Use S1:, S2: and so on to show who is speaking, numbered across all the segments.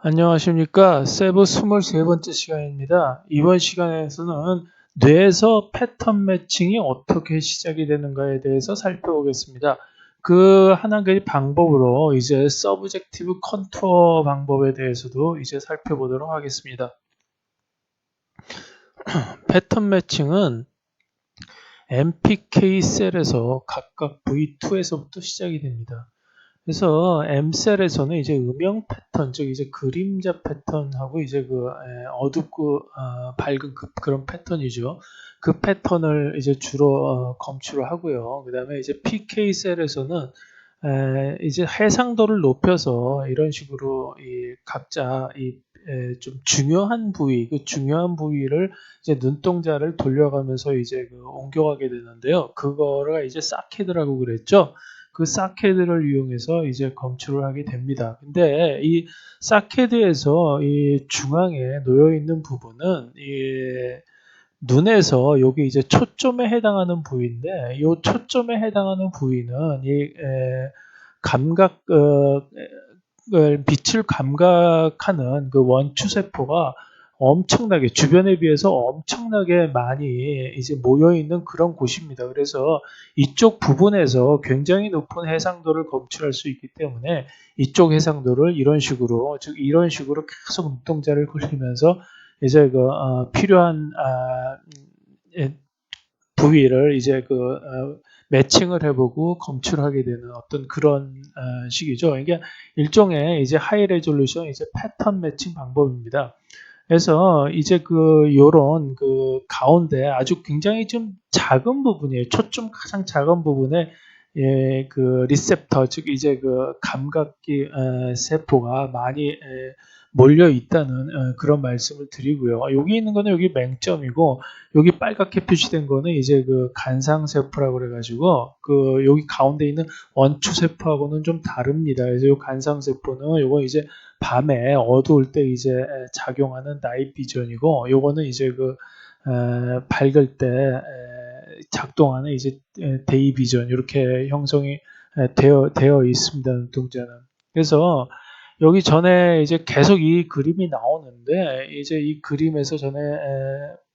S1: 안녕하십니까. 세부 23번째 시간입니다. 이번 시간에서는 뇌에서 패턴 매칭이 어떻게 시작이 되는가에 대해서 살펴보겠습니다. 그 한 가지 방법으로 이제 서브젝티브 컨투어 방법에 대해서도 이제 살펴보도록 하겠습니다. 패턴 매칭은 MPK 셀에서 각각 V2에서부터 시작이 됩니다. 그래서 M셀에서는 이제 음영 패턴, 즉 이제 그림자 패턴하고 이제 어둡고 밝은 그런 패턴이죠. 그 패턴을 이제 주로 검출을 하고요. 그 다음에 이제 PK셀에서는 이제 해상도를 높여서 이런 식으로 이 각자 좀 중요한 부위, 그 중요한 부위를 이제 눈동자를 돌려가면서 이제 옮겨가게 되는데요. 그거를 이제 사케드라고 그랬죠. 그 사케드를 이용해서 이제 검출을 하게 됩니다. 근데 이 사케드에서 이 중앙에 놓여 있는 부분은 이 눈에서 여기 이제 초점에 해당하는 부위인데 이 초점에 해당하는 부위는 이 감각 빛을 감각하는 그 원추 세포가 엄청나게 주변에 비해서 엄청나게 많이 이제 모여 있는 그런 곳입니다. 그래서 이쪽 부분에서 굉장히 높은 해상도를 검출할 수 있기 때문에 이쪽 해상도를 이런 식으로 즉 이런 식으로 계속 눈동자를 굴리면서 이제 필요한 부위를 이제 매칭을 해보고 검출하게 되는 어떤 그런 식이죠. 이게 일종의 이제 하이 레졸루션 이제 패턴 매칭 방법입니다. 그래서 이제 요런 가운데 아주 굉장히 좀 작은 부분이에요. 초점 가장 작은 부분에 리셉터 즉 이제 감각기 세포가 많이 몰려 있다는 그런 말씀을 드리고요. 여기 있는 거는 여기 맹점이고 여기 빨갛게 표시된 거는 이제 간상 세포라고 그래가지고 여기 가운데 있는 원추 세포하고는 좀 다릅니다. 그래서 이 간상 세포는 요거 이제 밤에 어두울 때 이제 작용하는 나잇 비전이고 요거는 이제 밝을 때 작동하는 이제 데이 비전 이렇게 형성이 되어 있습니다. 눈동자는. 그래서 여기 전에 이제 계속 이 그림이 나오는데 이제 이 그림에서 전에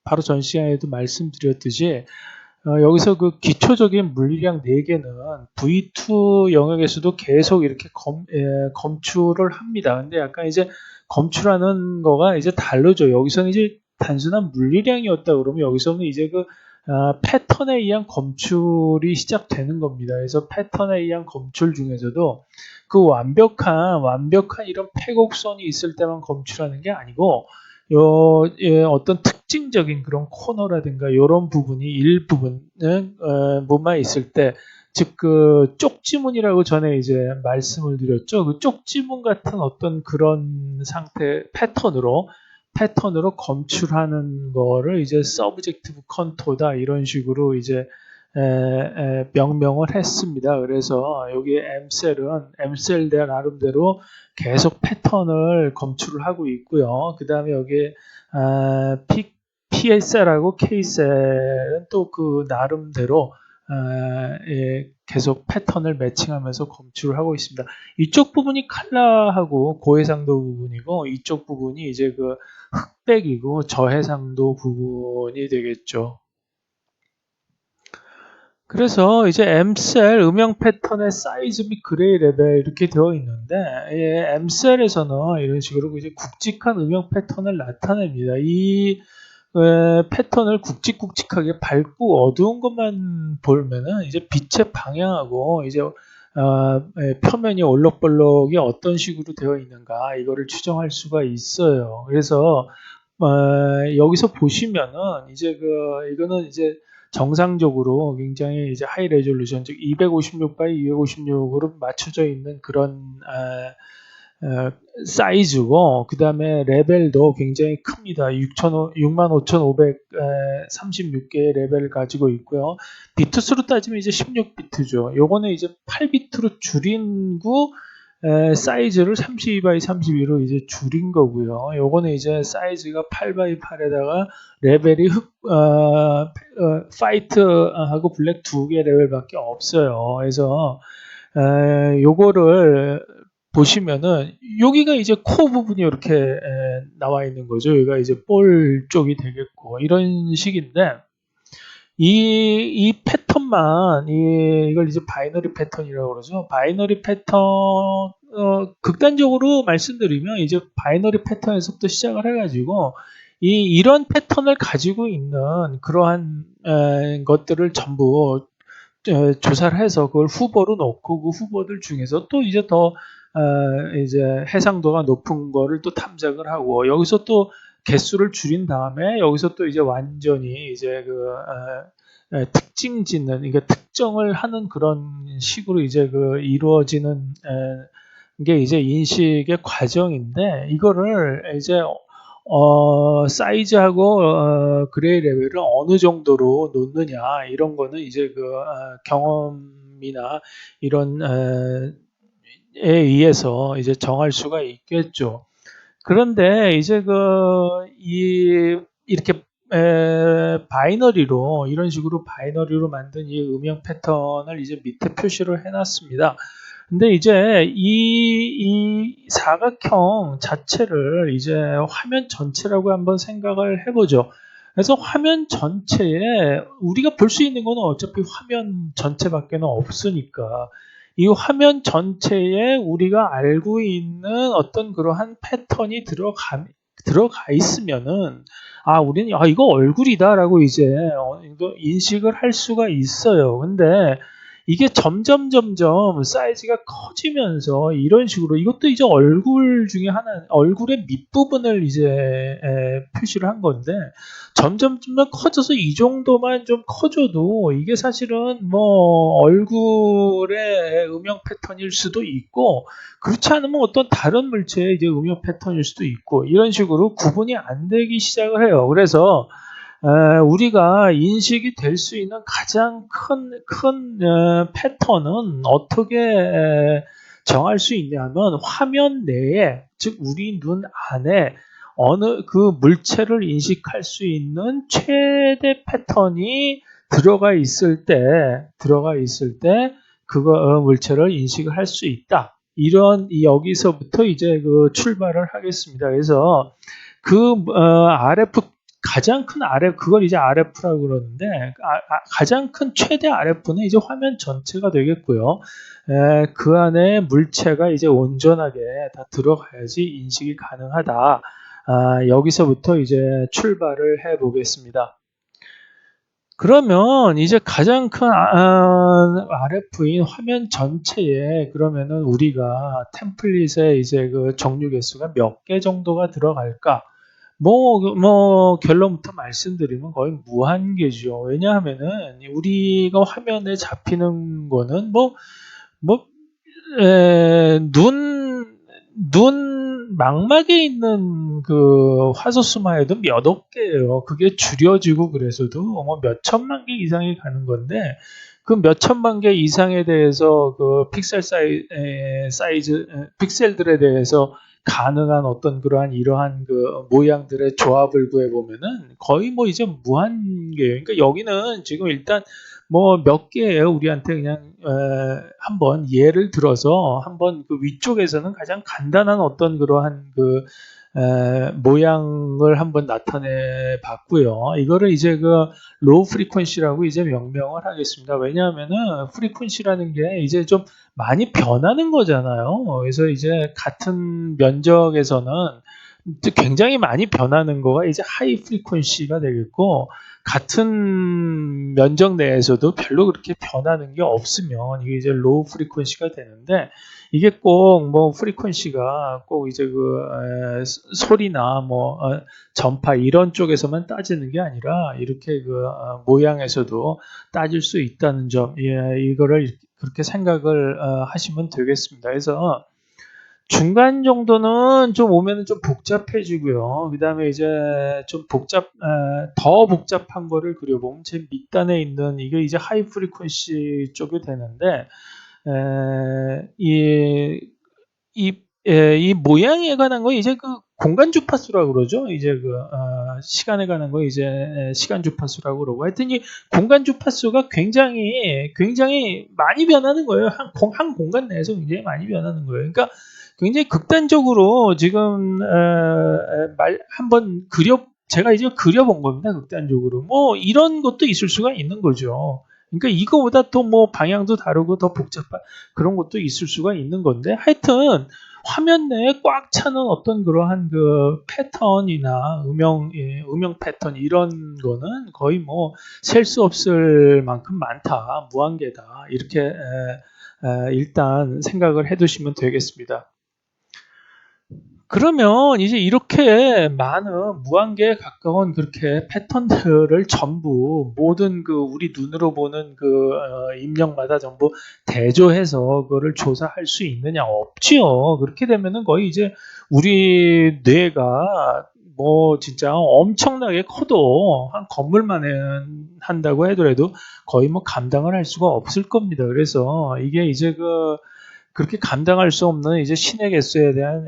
S1: 바로 전 시간에도 말씀드렸듯이 여기서 그 기초적인 물리량 4개는 V2 영역에서도 계속 이렇게 검출을 합니다. 근데 약간 이제 검출하는 거가 이제 다르죠. 여기서는 이제 단순한 물리량이었다 그러면 여기서는 이제 패턴에 의한 검출이 시작되는 겁니다. 그래서 패턴에 의한 검출 중에서도 그 완벽한 이런 패곡선이 있을 때만 검출하는 게 아니고 어떤 특징적인 그런 코너라든가 이런 부분이 일부분은 뭐만 있을 때, 즉 쪽지문이라고 전에 이제 말씀을 드렸죠. 그 쪽지문 같은 어떤 그런 상태 패턴으로 검출하는 거를 이제 서브젝티브 컨토다 이런 식으로 이제 명명을 했습니다. 그래서 여기 M셀 대 나름대로 계속 패턴을 검출을 하고 있고요. 그 다음에 여기 PSL하고 K셀은 또 그 나름대로 계속 패턴을 매칭하면서 검출을 하고 있습니다. 이쪽 부분이 칼라하고 고해상도 부분이고 이쪽 부분이 이제 흑백이고 저해상도 부분이 되겠죠. 그래서 이제 M셀 음영 패턴의 사이즈 및 그레이 레벨 이렇게 되어 있는데 M셀에서는 이런 식으로 이제 굵직한 음영 패턴을 나타냅니다. 이 패턴을 굵직굵직하게 밝고 어두운 것만 보면은 이제 빛의 방향하고 이제 표면이 올록볼록이 어떤 식으로 되어 있는가 이거를 추정할 수가 있어요. 그래서 여기서 보시면은 이제 이거는 이제 정상적으로 굉장히 이제 하이 레졸루션 즉 256by 256으로 맞춰져 있는 그런 사이즈고 그 다음에 레벨도 굉장히 큽니다. 65,536개의 레벨을 가지고 있고요. 비트수로 따지면 이제 16비트죠. 요거는 이제 8비트로 줄인 후 사이즈를 32by 32로 이제 줄인 거고요. 요거는 이제 사이즈가 8by 8에다가 레벨이 파이트하고 블랙 2개 레벨밖에 없어요. 그래서 요거를 보시면은 여기가 이제 코 부분이 이렇게 나와 있는 거죠. 여기가 이제 볼 쪽이 되겠고 이런 식인데 이 패턴만 이걸 이제 바이너리 패턴이라고 그러죠. 바이너리 패턴 극단적으로 말씀드리면 이제 바이너리 패턴에서부터 시작을 해가지고 이런 패턴을 가지고 있는 그러한 것들을 전부 조사를 해서 그걸 후보로 놓고 그 후보들 중에서 또 이제 더 이제 해상도가 높은 거를 또 탐색을 하고 여기서 또 개수를 줄인 다음에 여기서 또 이제 완전히 이제 특징 짓는 그러니까 특정을 하는 그런 식으로 이제 이루어지는 게 이제 인식의 과정인데 이거를 이제 사이즈하고 그레이 레벨을 어느 정도로 놓느냐 이런 거는 이제 경험이나 이런 에 의해서 이제 정할 수가 있겠죠. 그런데 이제 이렇게 바이너리로 이런 식으로 바이너리로 만든 이 음영 패턴을 이제 밑에 표시를 해놨습니다. 근데 이제 이 사각형 자체를 이제 화면 전체라고 한번 생각을 해보죠. 그래서 화면 전체에 우리가 볼 수 있는 거는 어차피 화면 전체밖에는 없으니까 이 화면 전체에 우리가 알고 있는 어떤 그러한 패턴이 들어가 있으면은 우리는 이거 얼굴이다라고 이제 이거 인식을 할 수가 있어요. 근데 이게 점점 사이즈가 커지면서 이런 식으로 이것도 이제 얼굴 중에 하나 얼굴의 밑부분을 이제 표시를 한 건데 점점 커져서 이 정도만 좀 커져도 이게 사실은 뭐 얼굴의 음영 패턴일 수도 있고 그렇지 않으면 어떤 다른 물체의 이제 음영 패턴일 수도 있고 이런 식으로 구분이 안 되기 시작을 해요. 그래서 우리가 인식이 될 수 있는 가장 큰 패턴은 어떻게 정할 수 있냐면 화면 내에 즉 우리 눈 안에 어느 그 물체를 인식할 수 있는 최대 패턴이 들어가 있을 때 그거 물체를 인식을 할 수 있다. 이런 여기서부터 이제 출발을 하겠습니다. 그래서 RF 가장 큰 RF 그걸 이제 RF라고 그러는데 가장 큰 최대 RF는 이제 화면 전체가 되겠고요. 그 안에 물체가 이제 온전하게 다 들어가야지 인식이 가능하다. 여기서부터 이제 출발을 해 보겠습니다. 그러면 이제 가장 큰 RF인 화면 전체에 그러면은 우리가 템플릿에 이제 종류 개수가 몇 개 정도가 들어갈까? 결론부터 말씀드리면 거의 무한계죠. 왜냐하면은 우리가 화면에 잡히는 거는 눈 망막에 있는 화소수만 해도 몇 억 개예요. 그게 줄여지고 그래서도 몇 천만 개 이상이 가는 건데 그 몇 천만 개 이상에 대해서 픽셀 사이즈 픽셀들에 대해서 가능한 어떤 그러한 이러한 모양들의 조합을 구해 보면은 거의 이제 무한계예요. 그러니까 여기는 지금 일단 몇 개예요. 우리한테 그냥 한번 예를 들어서 한번 위쪽에서는 가장 간단한 어떤 그러한 모양을 한번 나타내 봤고요. 이거를 이제 로우 프리퀀시라고 이제 명명을 하겠습니다. 왜냐하면은 프리퀀시라는 게 이제 좀 많이 변하는 거잖아요. 그래서 이제 같은 면적에서는 굉장히 많이 변하는 거가 이제 하이 프리퀀시가 되겠고 같은 면적 내에서도 별로 그렇게 변하는 게 없으면 이게 이제 로우 프리퀀시가 되는데 이게 꼭 프리퀀시가 꼭 이제 소리나 전파 이런 쪽에서만 따지는 게 아니라 이렇게 모양에서도 따질 수 있다는 점, 이거를 그렇게 생각을 하시면 되겠습니다. 그래서 중간 정도는 좀 오면은 좀 복잡해지고요. 그 다음에 이제 좀 더 복잡한 거를 그려보면 제 밑단에 있는 이게 이제 하이 프리퀀시 쪽이 되는데, 이 모양에 관한 거 이제 공간 주파수라고 그러죠. 이제 시간에 관한 거 이제 시간 주파수라고 그러고 하여튼 이 공간 주파수가 굉장히 많이 변하는 거예요. 한 공간 내에서 굉장히 많이 변하는 거예요. 그러니까 굉장히 극단적으로 지금 한번 제가 이제 그려본 겁니다. 극단적으로 뭐 이런 것도 있을 수가 있는 거죠. 그러니까 이거보다 또 뭐 방향도 다르고 더 복잡한 그런 것도 있을 수가 있는 건데, 하여튼 화면 내에 꽉 차는 어떤 그러한 그 패턴이나 음영 패턴 이런 거는 거의 뭐 셀 수 없을 만큼 많다, 무한계다, 이렇게 일단 생각을 해두시면 되겠습니다. 그러면 이제 이렇게 많은 무한계에 가까운 그렇게 패턴들을 전부 모든 그 우리 눈으로 보는 그 입력마다 전부 대조해서 그거를 조사할 수 있느냐? 없지요. 그렇게 되면은 거의 이제 우리 뇌가 뭐 진짜 엄청나게 커도 한 건물만 한다고 하더라도 거의 뭐 감당을 할 수가 없을 겁니다. 그래서 이게 이제 그렇게 감당할 수 없는 이제 신의 개수에 대한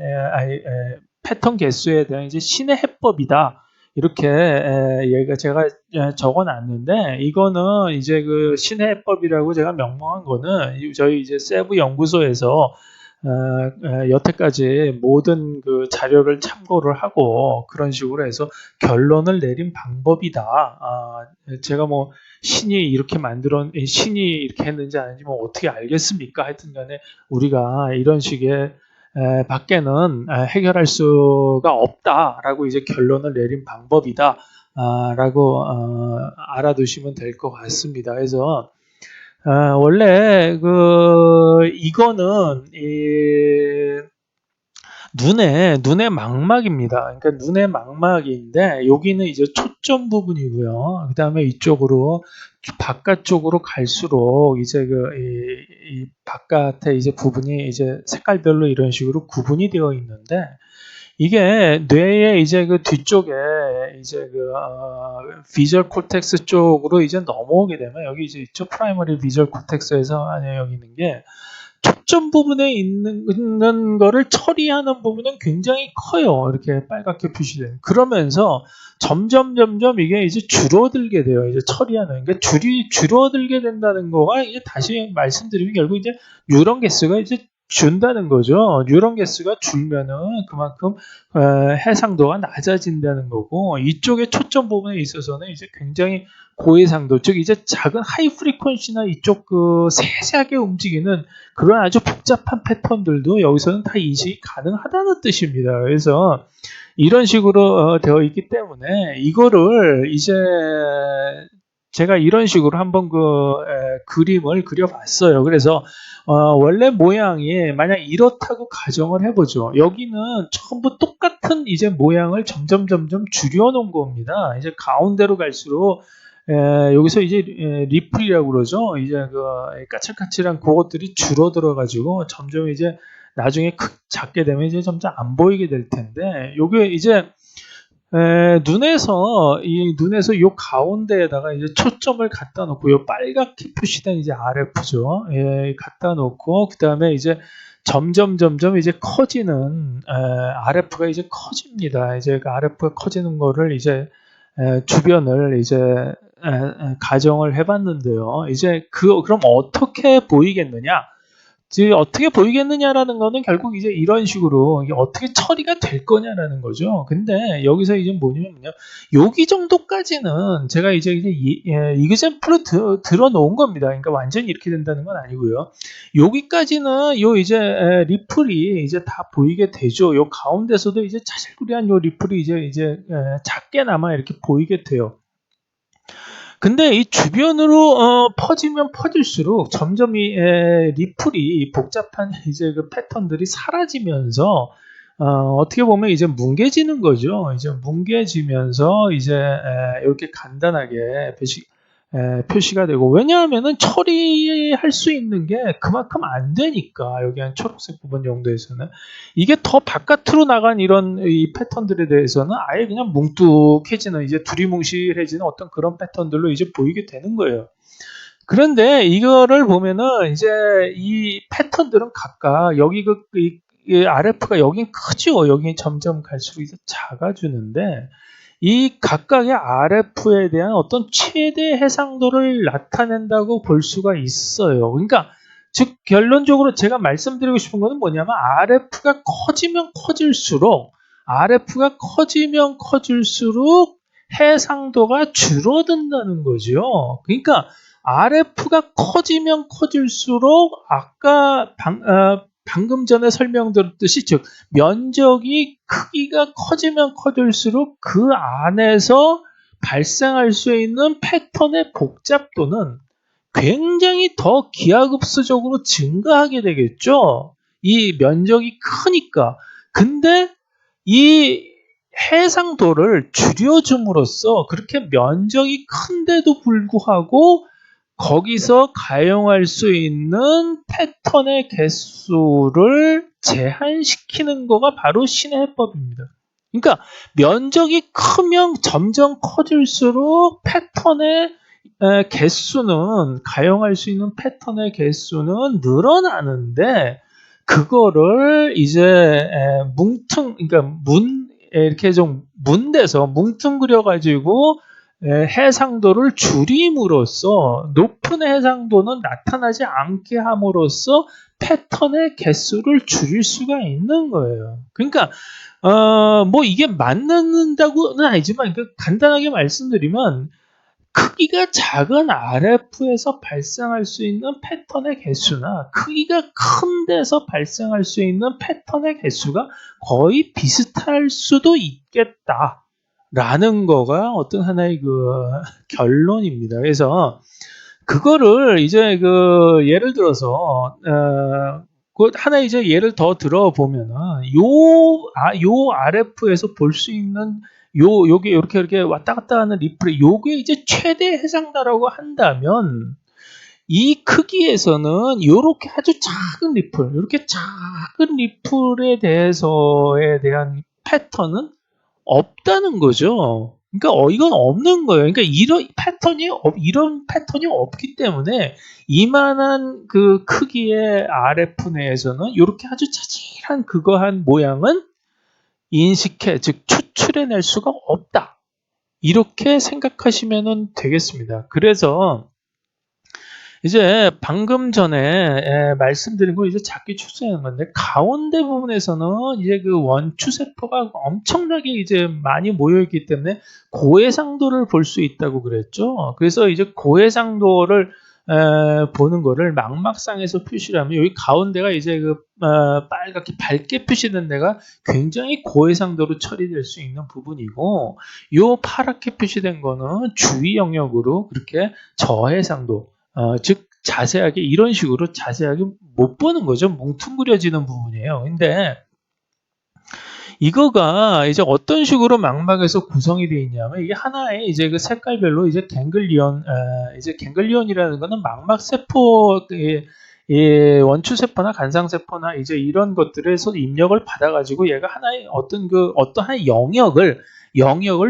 S1: 패턴 개수에 대한 이제 신의 해법이다. 이렇게 얘가 제가 적어놨는데, 이거는 이제 그 신의 해법이라고 제가 명명한 거는 저희 이제 세부 연구소에서 여태까지 모든 그 자료를 참고를 하고 그런 식으로 해서 결론을 내린 방법이다. 제가 뭐 신이 이렇게 했는지 아닌지 뭐 어떻게 알겠습니까? 하여튼 간에 우리가 이런 식의 밖에는 해결할 수가 없다라고 이제 결론을 내린 방법이다. 라고 알아두시면 될 것 같습니다. 그래서 원래 이거는 눈의 망막입니다. 그러니까 눈의 망막인데 여기는 이제 초점 부분이고요. 그 다음에 이쪽으로 바깥쪽으로 갈수록 이제 이 바깥에 이제 부분이 이제 색깔별로 이런 식으로 구분이 되어 있는데, 이게 뇌의 이제 그 뒤쪽에 이제 비주얼 콜텍스 쪽으로 이제 넘어오게 되면 여기 이제 있죠. 프라이머리 비주얼 콜텍스에서 여기 있는 게 초점 부분에 있는 거를 처리하는 부분은 굉장히 커요. 이렇게 빨갛게 표시된. 그러면서 점점 이게 이제 줄어들게 돼요. 이제 처리하는. 그러니까 줄어들게 된다는 거가 이제 다시 말씀드리면 결국 이제 뉴런 개수가 이제 준다는 거죠. 뉴런 개수가 줄면은 그만큼 해상도가 낮아진다는 거고, 이쪽의 초점 부분에 있어서는 이제 굉장히 고해상도, 즉 이제 작은 하이 프리퀀시나 이쪽 세세하게 움직이는 그런 아주 복잡한 패턴들도 여기서는 다 인식이 가능하다는 뜻입니다. 그래서 이런 식으로 되어 있기 때문에 이거를 이제 제가 이런 식으로 한번 그림을 그려봤어요. 그래서 원래 모양이 만약 이렇다고 가정을 해보죠. 여기는 전부 똑같은 이제 모양을 점점 줄여놓은 겁니다. 이제 가운데로 갈수록 여기서 이제 리플이라고 그러죠. 이제 까칠까칠한 그것들이 줄어들어 가지고 점점 이제 나중에 작게 되면 이제 점점 안 보이게 될 텐데, 요게 이제 눈에서 요 가운데에다가 이제 초점을 갖다 놓고 요 빨갛게 표시된 이제 RF죠. 갖다 놓고 그 다음에 이제 점점 이제 커지는 RF가 이제 커집니다. 이제 그 RF가 커지는 거를 이제 주변을 이제 가정을 해봤는데요. 이제 그럼 어떻게 보이겠느냐? 즉 어떻게 보이겠느냐라는 거는 결국 이제 이런 식으로 이게 어떻게 처리가 될 거냐라는 거죠. 근데 여기서 이제 뭐냐면요, 여기 정도까지는 제가 이제 이그젠플로 들어 놓은 겁니다. 그러니까 완전히 이렇게 된다는 건 아니고요. 여기까지는 요 이제 리플이 이제 다 보이게 되죠. 요 가운데서도 이제 자질구레한 요 리플이 이제 작게나마 이렇게 보이게 돼요. 근데 이 주변으로 퍼지면 퍼질수록 점점 이 리플이 복잡한 이제 그 패턴들이 사라지면서 어떻게 보면 이제 뭉개지는 거죠. 이제 뭉개지면서 이제 이렇게 간단하게 표시가 되고, 왜냐하면은 처리할 수 있는 게 그만큼 안 되니까, 여기 한 초록색 부분 정도에서는 이게 더 바깥으로 나간 이런 이 패턴들에 대해서는 아예 그냥 뭉뚝해지는, 이제 두리뭉실해지는 어떤 그런 패턴들로 이제 보이게 되는 거예요. 그런데 이거를 보면은 이제 이 패턴들은 각각 여기 이 RF가 여긴 크죠. 여기 점점 갈수록 이제 작아지는데, 이 각각의 RF에 대한 어떤 최대 해상도를 나타낸다고 볼 수가 있어요. 그러니까 즉 결론적으로 제가 말씀드리고 싶은 것은 뭐냐면 RF가 커지면 커질수록 해상도가 줄어든다는 거죠. 그러니까 RF가 커지면 커질수록 아까 방금 전에 설명드렸듯이 즉 면적이 크기가 커지면 커질수록 그 안에서 발생할 수 있는 패턴의 복잡도는 굉장히 더 기하급수적으로 증가하게 되겠죠. 이 면적이 크니까. 근데 이 해상도를 줄여줌으로써 그렇게 면적이 큰데도 불구하고 거기서 가용할 수 있는 패턴의 개수를 제한시키는 거가 바로 신의 해법입니다. 그러니까 면적이 크면 점점 커질수록 패턴의 개수는 가용할 수 있는 패턴의 개수는 늘어나는데 그거를 이제 그러니까 이렇게 좀 문대서 뭉뚱그려 가지고 해상도를 줄임으로써 높은 해상도는 나타나지 않게 함으로써 패턴의 개수를 줄일 수가 있는 거예요. 그러니까 뭐 이게 맞는다고는 아니지만 간단하게 말씀드리면 크기가 작은 RF에서 발생할 수 있는 패턴의 개수나 크기가 큰 데서 발생할 수 있는 패턴의 개수가 거의 비슷할 수도 있겠다라는 거가 어떤 하나의 결론입니다. 그래서 그거를 이제 예를 들어서 하나 이제 예를 더 들어보면은 요 RF에서 볼 수 있는 요게 이렇게 왔다 갔다 하는 리플이 요게 이제 최대 해상도라고 한다면 이 크기에서는 요렇게 아주 작은 리플, 이렇게 작은 리플에 대한 패턴은 없다는 거죠. 그러니까 이건 없는 거예요. 그러니까 이런 패턴이 없기 때문에 이만한 그 크기의 RF 내에서는 이렇게 아주 자질한 한 모양은 즉 추출해낼 수가 없다. 이렇게 생각하시면 되겠습니다. 그래서 이제 방금 전에 말씀드린 거 이제 작게 추출하는 건데 가운데 부분에서는 이제 원추세포가 엄청나게 이제 많이 모여 있기 때문에 고해상도를 볼 수 있다고 그랬죠. 그래서 이제 고해상도를 보는 거를 망막상에서 표시를 하면 여기 가운데가 이제 빨갛게 밝게 표시된 데가 굉장히 고해상도로 처리될 수 있는 부분이고 요 파랗게 표시된 거는 주위 영역으로 그렇게 저해상도 즉 자세하게 이런 식으로 자세하게 못 보는 거죠. 뭉뚱그려지는 부분이에요. 근데 이거가 이제 어떤 식으로 망막에서 구성이 되어 있냐면 이게 하나의 이제 색깔별로 이제 갱글리온이라는 거는 망막 세포 원추 세포나 간상 세포나 이제 이런 것들에서 입력을 받아가지고 얘가 하나의 어떠한 영역을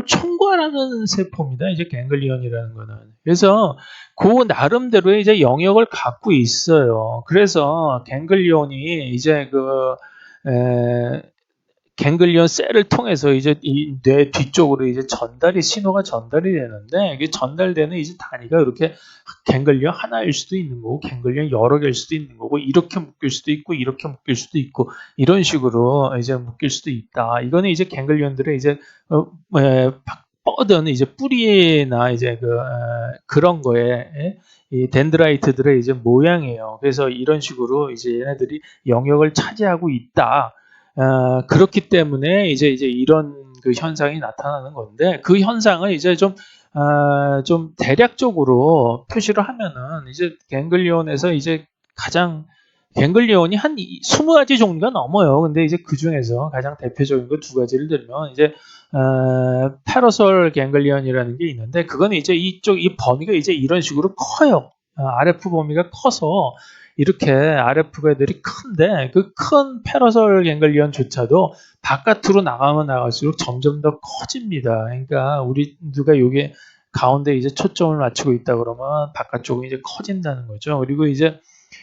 S1: 총괄하는 세포입니다. 이제 갱글리온이라는 거는. 그래서 그 나름대로의 이제 영역을 갖고 있어요. 그래서 갱글리온이 이제 갱글리온 셀을 통해서 이제 이 뇌 뒤쪽으로 이제 신호가 전달이 되는데 이게 전달되는 이제 단위가 이렇게 갱글리온 하나일 수도 있는 거고 갱글리온 여러 개일 수도 있는 거고 이렇게 묶일 수도 있고 이렇게 묶일 수도 있고 이런 식으로 이제 묶일 수도 있다. 이거는 이제 갱글리온들의 이제 뻗은 이제 뿌리나 이제 그런 거에 이 덴드라이트들의 이제 모양이에요. 그래서 이런 식으로 이제 얘네들이 영역을 차지하고 있다. 그렇기 때문에 이제 이런 현상이 나타나는 건데 그 현상을 이제 좀 대략적으로 표시를 하면은 이제 갱글리온에서 이제 갱글리온이 한 20가지 종류가 넘어요. 근데 이제 그 중에서 가장 대표적인 거 2가지를 들면 이제 페러솔 갱글리온이라는 게 있는데 그거는 이제 이 범위가 이제 이런 식으로 커요. RF 범위가 커서 이렇게 RF가 애들이 큰데 그 큰 페러솔 갱글리온조차도 바깥으로 나가면 나갈수록 점점 더 커집니다. 그러니까 누가 여기 가운데 이제 초점을 맞추고 있다 그러면 바깥쪽은 이제 커진다는 거죠. 그리고 이제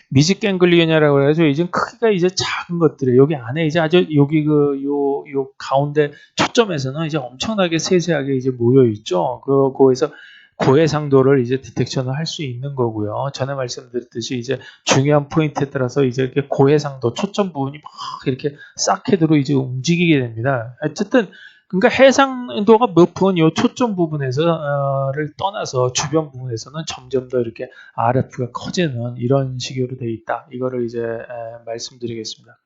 S1: 미지 갱글리온이라고 해서 이제 크기가 이제 작은 것들이 여기 안에 이제 아주 여기 요 가운데 초점에서는 이제 엄청나게 세세하게 이제 모여 있죠. 거기서 고해상도를 이제 디텍션을 할 수 있는 거고요. 전에 말씀드렸듯이 이제 중요한 포인트에 따라서 이제 이렇게 고해상도, 초점 부분이 막 이렇게 사케드로 이제 움직이게 됩니다. 어쨌든 그러니까 해상도가 높은 요 초점 부분에서를 떠나서 주변 부분에서는 점점 더 이렇게 RF가 커지는 이런 식으로 되어 있다. 이거를 이제 말씀드리겠습니다.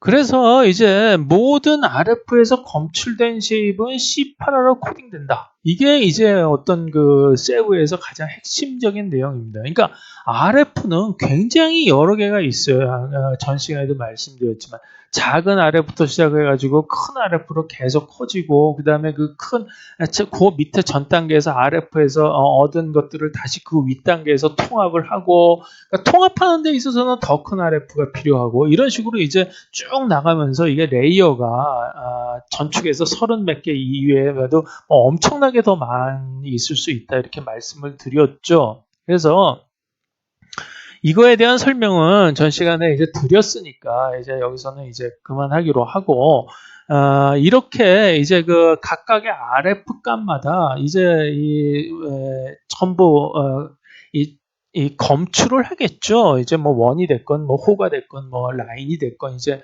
S1: 그래서 이제 모든 RF에서 검출된 쉐입은 C8R로 코딩된다. 이게 이제 어떤 그 세우에서 가장 핵심적인 내용입니다. 그러니까 RF는 굉장히 여러 개가 있어요. 전 시간에도 말씀드렸지만 작은 RF부터 시작해가지고 큰 RF로 계속 커지고 그 다음에 그 밑에 전 단계에서 RF에서 얻은 것들을 다시 그 윗 단계에서 통합을 하고 그러니까 통합하는 데 있어서는 더 큰 RF가 필요하고 이런 식으로 이제 쭉 나가면서 이게 레이어가 전축에서 30 몇 개 이외에도 엄청나게 더 많이 있을 수 있다 이렇게 말씀을 드렸죠. 그래서 이거에 대한 설명은 전 시간에 이제 드렸으니까 이제 여기서는 이제 그만하기로 하고 이렇게 이제 그 각각의 RF 값마다 이제 전부 이 검출을 하겠죠. 이제 뭐 원이 됐건 뭐 호가 됐건 뭐 라인이 됐건 이제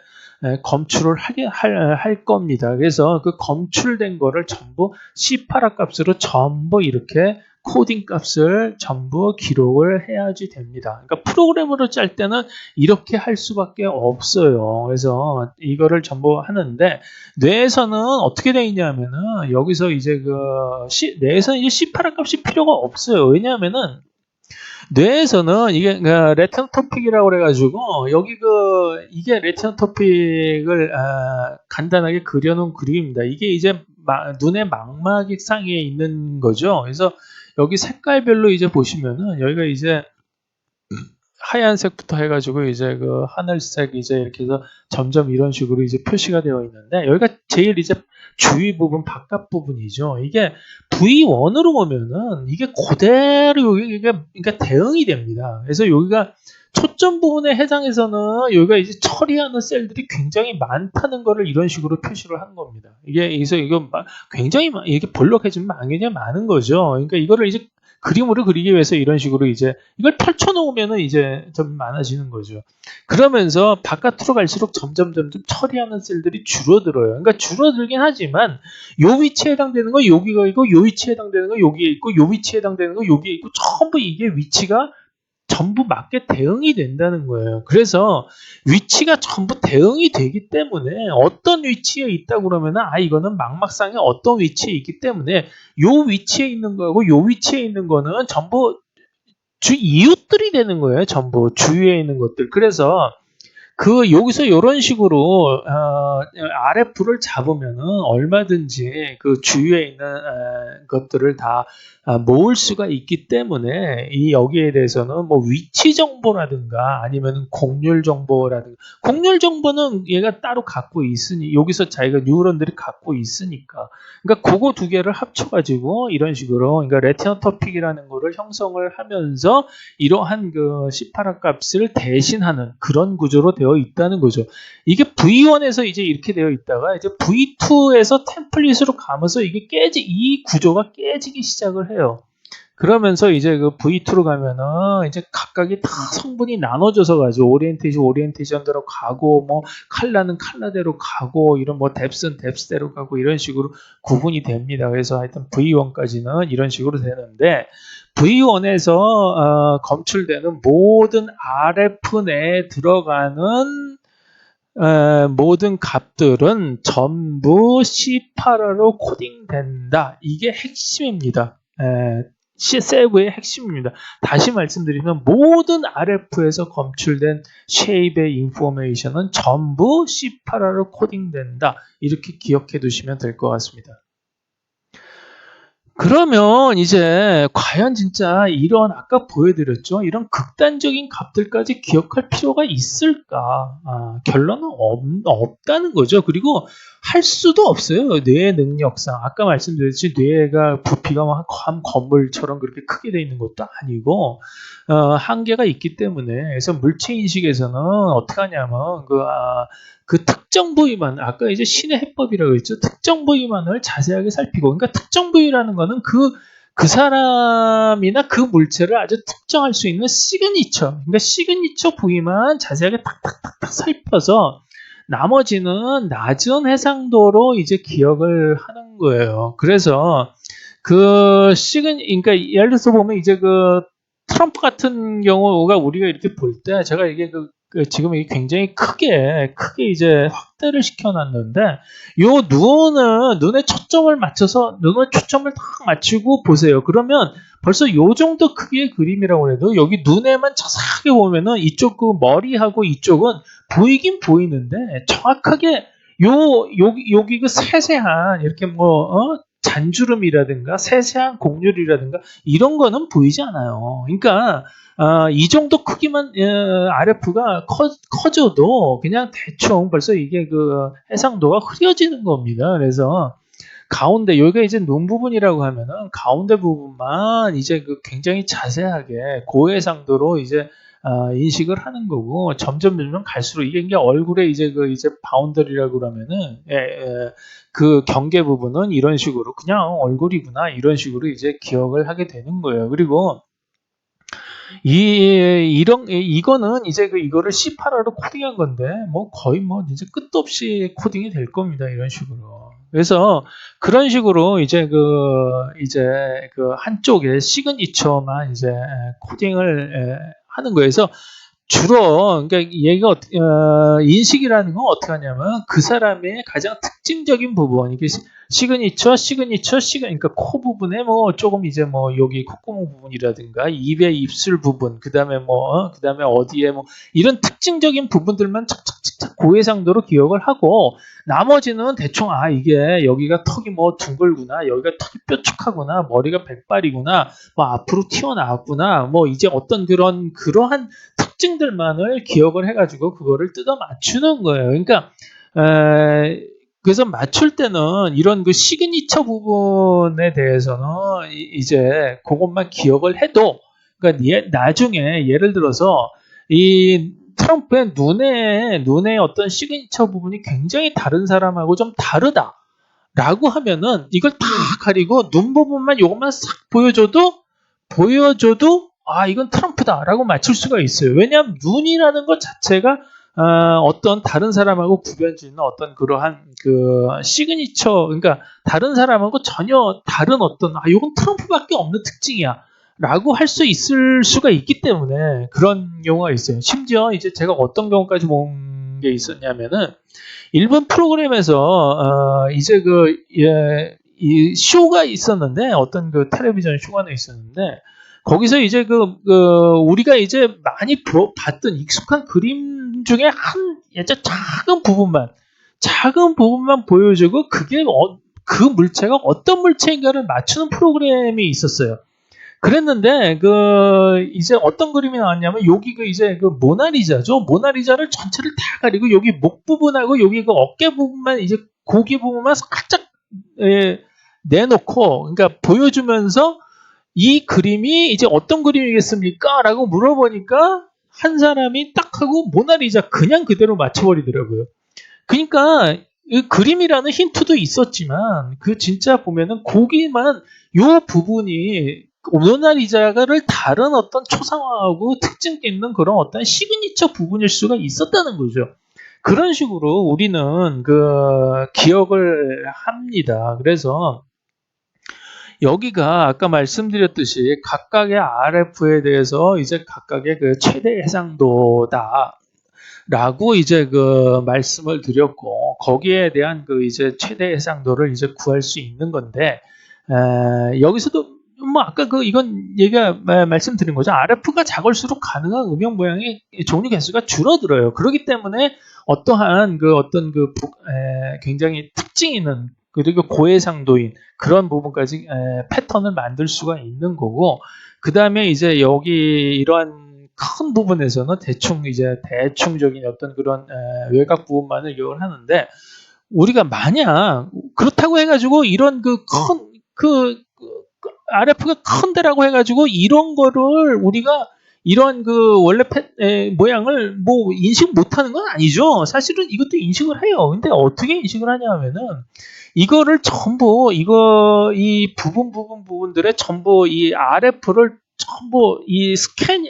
S1: 검출을 할 겁니다. 그래서 그 검출된 거를 전부 C8R 값으로 전부 이렇게 코딩 값을 전부 기록을 해야지 됩니다. 그러니까 프로그램으로 짤 때는 이렇게 할 수밖에 없어요. 그래서 이거를 전부 하는데 뇌에서는 어떻게 되어 있냐면은 여기서 이제 뇌에서는 이제 C8R 값이 필요가 없어요. 왜냐하면은 뇌에서는 이게 레티나 토픽이라고 그래가지고 여기 이게 레티나 토픽을 간단하게 그려놓은 그림입니다. 이게 이제 눈의 망막이 상에 있는 거죠. 그래서 여기 색깔별로 이제 보시면은 여기가 이제 하얀색부터 해가지고 이제 그 하늘색 이제 이렇게 해서 점점 이런 식으로 이제 표시가 되어 있는데 여기가 제일 이제 주위 부분 바깥 부분이죠. 이게 V1으로 보면은 이게 그대로 이게 그러니까 대응이 됩니다. 그래서 여기가 초점 부분에 해당해서는 여기가 이제 처리하는 셀들이 굉장히 많다는 거를 이런 식으로 표시를 한 겁니다. 그래서 이거 굉장히 이게 볼록해지면 굉장히 많은 거죠. 그러니까 이거를 이제 그림으로 그리기 위해서 이런 식으로 이제 이걸 펼쳐놓으면은 이제 좀 많아지는 거죠. 그러면서 바깥으로 갈수록 점점 처리하는 셀들이 줄어들어요. 그러니까 줄어들긴 하지만 요 위치에 해당되는 거 여기가 있고 요 위치에 해당되는 거 여기에 있고 요 위치에 해당되는 거 여기에 있고 전부 이게 위치가 전부 맞게 대응이 된다는 거예요. 그래서 위치가 전부 대응이 되기 때문에 어떤 위치에 있다고 그러면 이거는 망막상에 어떤 위치에 있기 때문에 요 위치에 있는 거하고 요 위치에 있는 거는 전부 이웃들이 되는 거예요. 전부 주위에 있는 것들. 그래서 여기서 이런 식으로 RF를 잡으면은 얼마든지 그 주위에 있는 것들을 다 모을 수가 있기 때문에 여기에 대해서는 뭐 위치 정보라든가 아니면 곡률 정보라든가 곡률 정보는 얘가 따로 갖고 있으니 여기서 자기가 뉴런들이 갖고 있으니까 그러니까 그거 두 개를 합쳐가지고 이런 식으로 그러니까 레티나 토픽이라는 거를 형성을 하면서 이러한 그 C8R 값을 대신하는 그런 구조로 되어 있다는 거죠. 이게 V1에서 이제 이렇게 되어 있다가 이제 V2에서 템플릿으로 가면서 이 구조가 깨지기 시작을 해요. 그러면서 이제 그 V2로 가면은 이제 각각이 다 성분이 나눠져서 가지고 오리엔테이션대로 가고 뭐 컬러는 컬러대로 가고 이런 뭐 뎁스는 뎁스대로 가고 이런 식으로 구분이 됩니다. 그래서 하여튼 V1까지는 이런 식으로 되는데 V1에서 검출되는 모든 RF 내에 들어가는 모든 값들은 전부 C8R로 코딩된다. 이게 핵심입니다. 세부의 핵심입니다. 다시 말씀드리면 모든 RF에서 검출된 쉐입의 인포메이션은 전부 C8R로 코딩된다. 이렇게 기억해 두시면 될 것 같습니다. 그러면 이제 과연 진짜 이런 아까 보여드렸죠. 이런 극단적인 값들까지 기억할 필요가 있을까? 결론은 없다는 거죠. 그리고 할 수도 없어요. 뇌의 능력상. 아까 말씀드렸듯이 뇌가 부피가 한 건물처럼 그렇게 크게 돼 있는 것도 아니고 한계가 있기 때문에 그래서 물체 인식에서는 어떻게 하냐면 그 특정 부위만 아까 이제 신의 해법이라고 했죠. 특정 부위만을 자세하게 살피고 그러니까 특정 부위라는 거는 그 사람이나 그 물체를 아주 특정할 수 있는 시그니처. 그러니까 시그니처 부위만 자세하게 탁탁탁탁 살펴서 나머지는 낮은 해상도로 이제 기억을 하는 거예요. 그래서 그러니까 예를 들어서 보면 이제 그 트럼프 같은 경우가 우리가 이렇게 볼 때 제가 이게 지금 이게 굉장히 크게 이제 확대를 시켜놨는데 요 눈에 초점을 맞춰서 눈에 초점을 딱 맞추고 보세요. 그러면 벌써 요 정도 크기의 그림이라고 해도 여기 눈에만 자세하게 보면은 이쪽 그 머리하고 이쪽은 보이긴 보이는데 정확하게 여기 그 세세한 이렇게 잔주름이라든가 세세한 곡률이라든가 이런 거는 보이지 않아요. 그러니까 이 정도 크기만 RF가 커져도 그냥 대충 벌써 이게 그 해상도가 흐려지는 겁니다. 그래서 가운데 여기가 이제 눈 부분이라고 하면은 가운데 부분만 이제 그 굉장히 자세하게 고해상도로 이제 인식을 하는 거고 점점 갈수록 이게 얼굴에 이제 이제 바운더리라고 그러면은 그 경계 부분은 이런 식으로 그냥 얼굴이구나 이런 식으로 이제 기억을 하게 되는 거예요. 그리고 이거는 이제 이거를 C8R로 코딩한 건데, 거의 이제 끝도 없이 코딩이 될 겁니다. 이런 식으로. 그래서 그런 식으로 이제 그 한쪽에 시그니처만 이제 코딩을 하는 거예요. 그래서 주로 그러니까 얘가 인식이라는 건 어떻게 하냐면 그 사람의 가장 특징적인 부분 이게 시그니처 그러니까 코 부분에 조금 이제 여기 콧구멍 부분이라든가 입의 입술 부분 그다음에 그다음에 어디에 이런 특징적인 부분들만 착착착착 고해상도로 기억을 하고 나머지는 대충 이게 여기가 턱이 둥글구나 여기가 턱이 뾰족하구나 머리가 백발이구나 앞으로 튀어나왔구나 이제 어떤 그러한 특징들만을 기억을 해가지고 그거를 뜯어 맞추는 거예요. 그러니까 그래서 맞출 때는 이런 그 시그니처 부분에 대해서는 이제 그것만 기억을 해도 그러니까 나중에 예를 들어서 이 트럼프의 눈의 어떤 시그니처 부분이 굉장히 다른 사람하고 좀 다르다라고 하면은 이걸 다 가리고 눈 부분만 이것만 싹 보여줘도 이건 트럼프다라고 맞출 수가 있어요. 왜냐하면 눈이라는 것 자체가 어떤 다른 사람하고 구별짓는 어떤 그러한 그 시그니처, 그러니까 다른 사람하고 전혀 다른 어떤 이건 트럼프밖에 없는 특징이야. 라고 할 수 있을 수가 있기 때문에 그런 경우가 있어요. 심지어 이제 제가 어떤 경우까지 본 게 있었냐면은 일본 프로그램에서 이제 이 쇼가 있었는데 어떤 그 텔레비전 쇼가 있었는데 거기서 이제 우리가 이제 많이 봤던 익숙한 그림 중에 아주 작은 부분만 보여주고 그게 그 물체가 어떤 물체인가를 맞추는 프로그램이 있었어요. 그랬는데 이제 어떤 그림이 나왔냐면 여기 이제 모나리자죠. 모나리자를 전체를 다 가리고 여기 목 부분하고 여기 어깨 부분만 이제 고기 부분만 살짝 내놓고 그러니까 보여주면서 이 그림이 이제 어떤 그림이겠습니까? 라고 물어보니까 한 사람이 딱 하고 모나리자 그냥 그대로 맞춰버리더라고요. 그러니까 이 그림이라는 힌트도 있었지만 그 진짜 보면은 고기만 요 부분이 모나리자를 다른 어떤 초상화하고 특징 있는 그런 어떤 시그니처 부분일 수가 있었다는 거죠. 그런 식으로 우리는 기억을 합니다. 그래서 여기가 아까 말씀드렸듯이 각각의 RF에 대해서 이제 각각의 그 최대 해상도다. 라고 이제 말씀을 드렸고, 거기에 대한 이제 최대 해상도를 이제 구할 수 있는 건데, 여기서도 아까 이건 얘가 말씀드린 거죠. RF가 작을수록 가능한 음영 모양의 종류 개수가 줄어들어요. 그렇기 때문에 어떠한 굉장히 특징 있는 그리고 고해상도인 그런 부분까지 패턴을 만들 수가 있는 거고, 그 다음에 이제 여기 이러한 큰 부분에서는 대충적인 어떤 그런 외곽 부분만을 기억을 하는데 우리가 만약 그렇다고 해가지고 이런 RF가 큰 데라고 해가지고 이런 거를 우리가 이런 원래 모양을 뭐 인식 못하는 건 아니죠. 사실은 이것도 인식을 해요. 근데 어떻게 인식을 하냐 하면은 이거를 전부 이 부분들의 전부 이 RF를 전부 이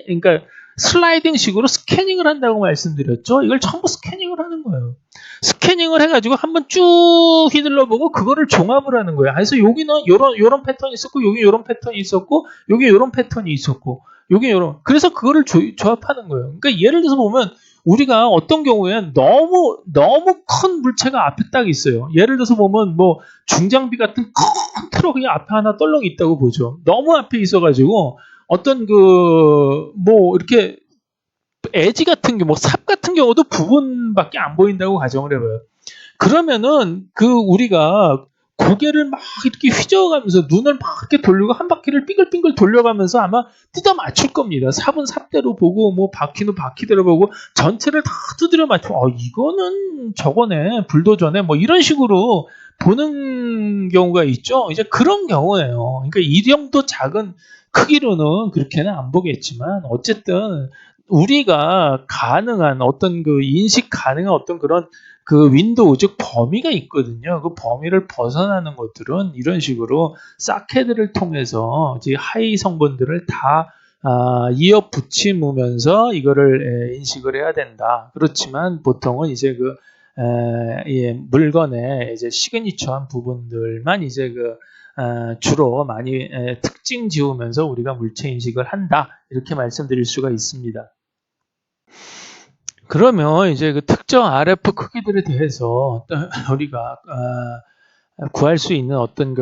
S1: 그러니까 슬라이딩 식으로 스캐닝을 한다고 말씀드렸죠. 이걸 전부 스캐닝을 하는 거예요. 스캐닝을 해가지고 한번 쭉 휘둘러보고 그거를 종합을 하는 거예요. 그래서 여기는 요런 패턴이 있었고, 여기 요런 패턴이 있었고, 여기 요런 패턴이 있었고, 여기 요런. 그래서 그거를 조합하는 거예요. 그러니까 예를 들어서 보면 우리가 어떤 경우에는 너무 큰 물체가 앞에 딱 있어요. 예를 들어서 보면 뭐 중장비 같은 큰 트럭이 앞에 하나 떨렁 있다고 보죠. 너무 앞에 있어가지고 어떤 뭐 이렇게 에지 같은 경우, 뭐 삽 같은 경우도 부분밖에 안 보인다고 가정을 해봐요. 그러면은 우리가 고개를 막 이렇게 휘저어가면서 눈을 막 이렇게 돌리고 한 바퀴를 빙글빙글 돌려가면서 아마 뜯어 맞출 겁니다. 삽은 삽대로 보고 뭐 바퀴는 바퀴대로 보고 전체를 다 두드려 맞춰. 이거는 저거네, 불도저네, 뭐 이런 식으로 보는 경우가 있죠. 이제 그런 경우예요. 그러니까 이 정도 작은 크기로는 그렇게는 안 보겠지만 어쨌든 우리가 가능한 어떤 인식 가능한 어떤 그런 윈도우, 즉 범위가 있거든요. 그 범위를 벗어나는 것들은 이런 식으로 사케드를 통해서 하이 성분들을 다 이어 붙이면서 이거를 인식을 해야 된다. 그렇지만 보통은 이제 물건의 이제 시그니처한 부분들만 이제 주로 많이 특징 지우면서 우리가 물체 인식을 한다. 이렇게 말씀드릴 수가 있습니다. 그러면 이제 특정 RF 크기들에 대해서 우리가 구할 수 있는 어떤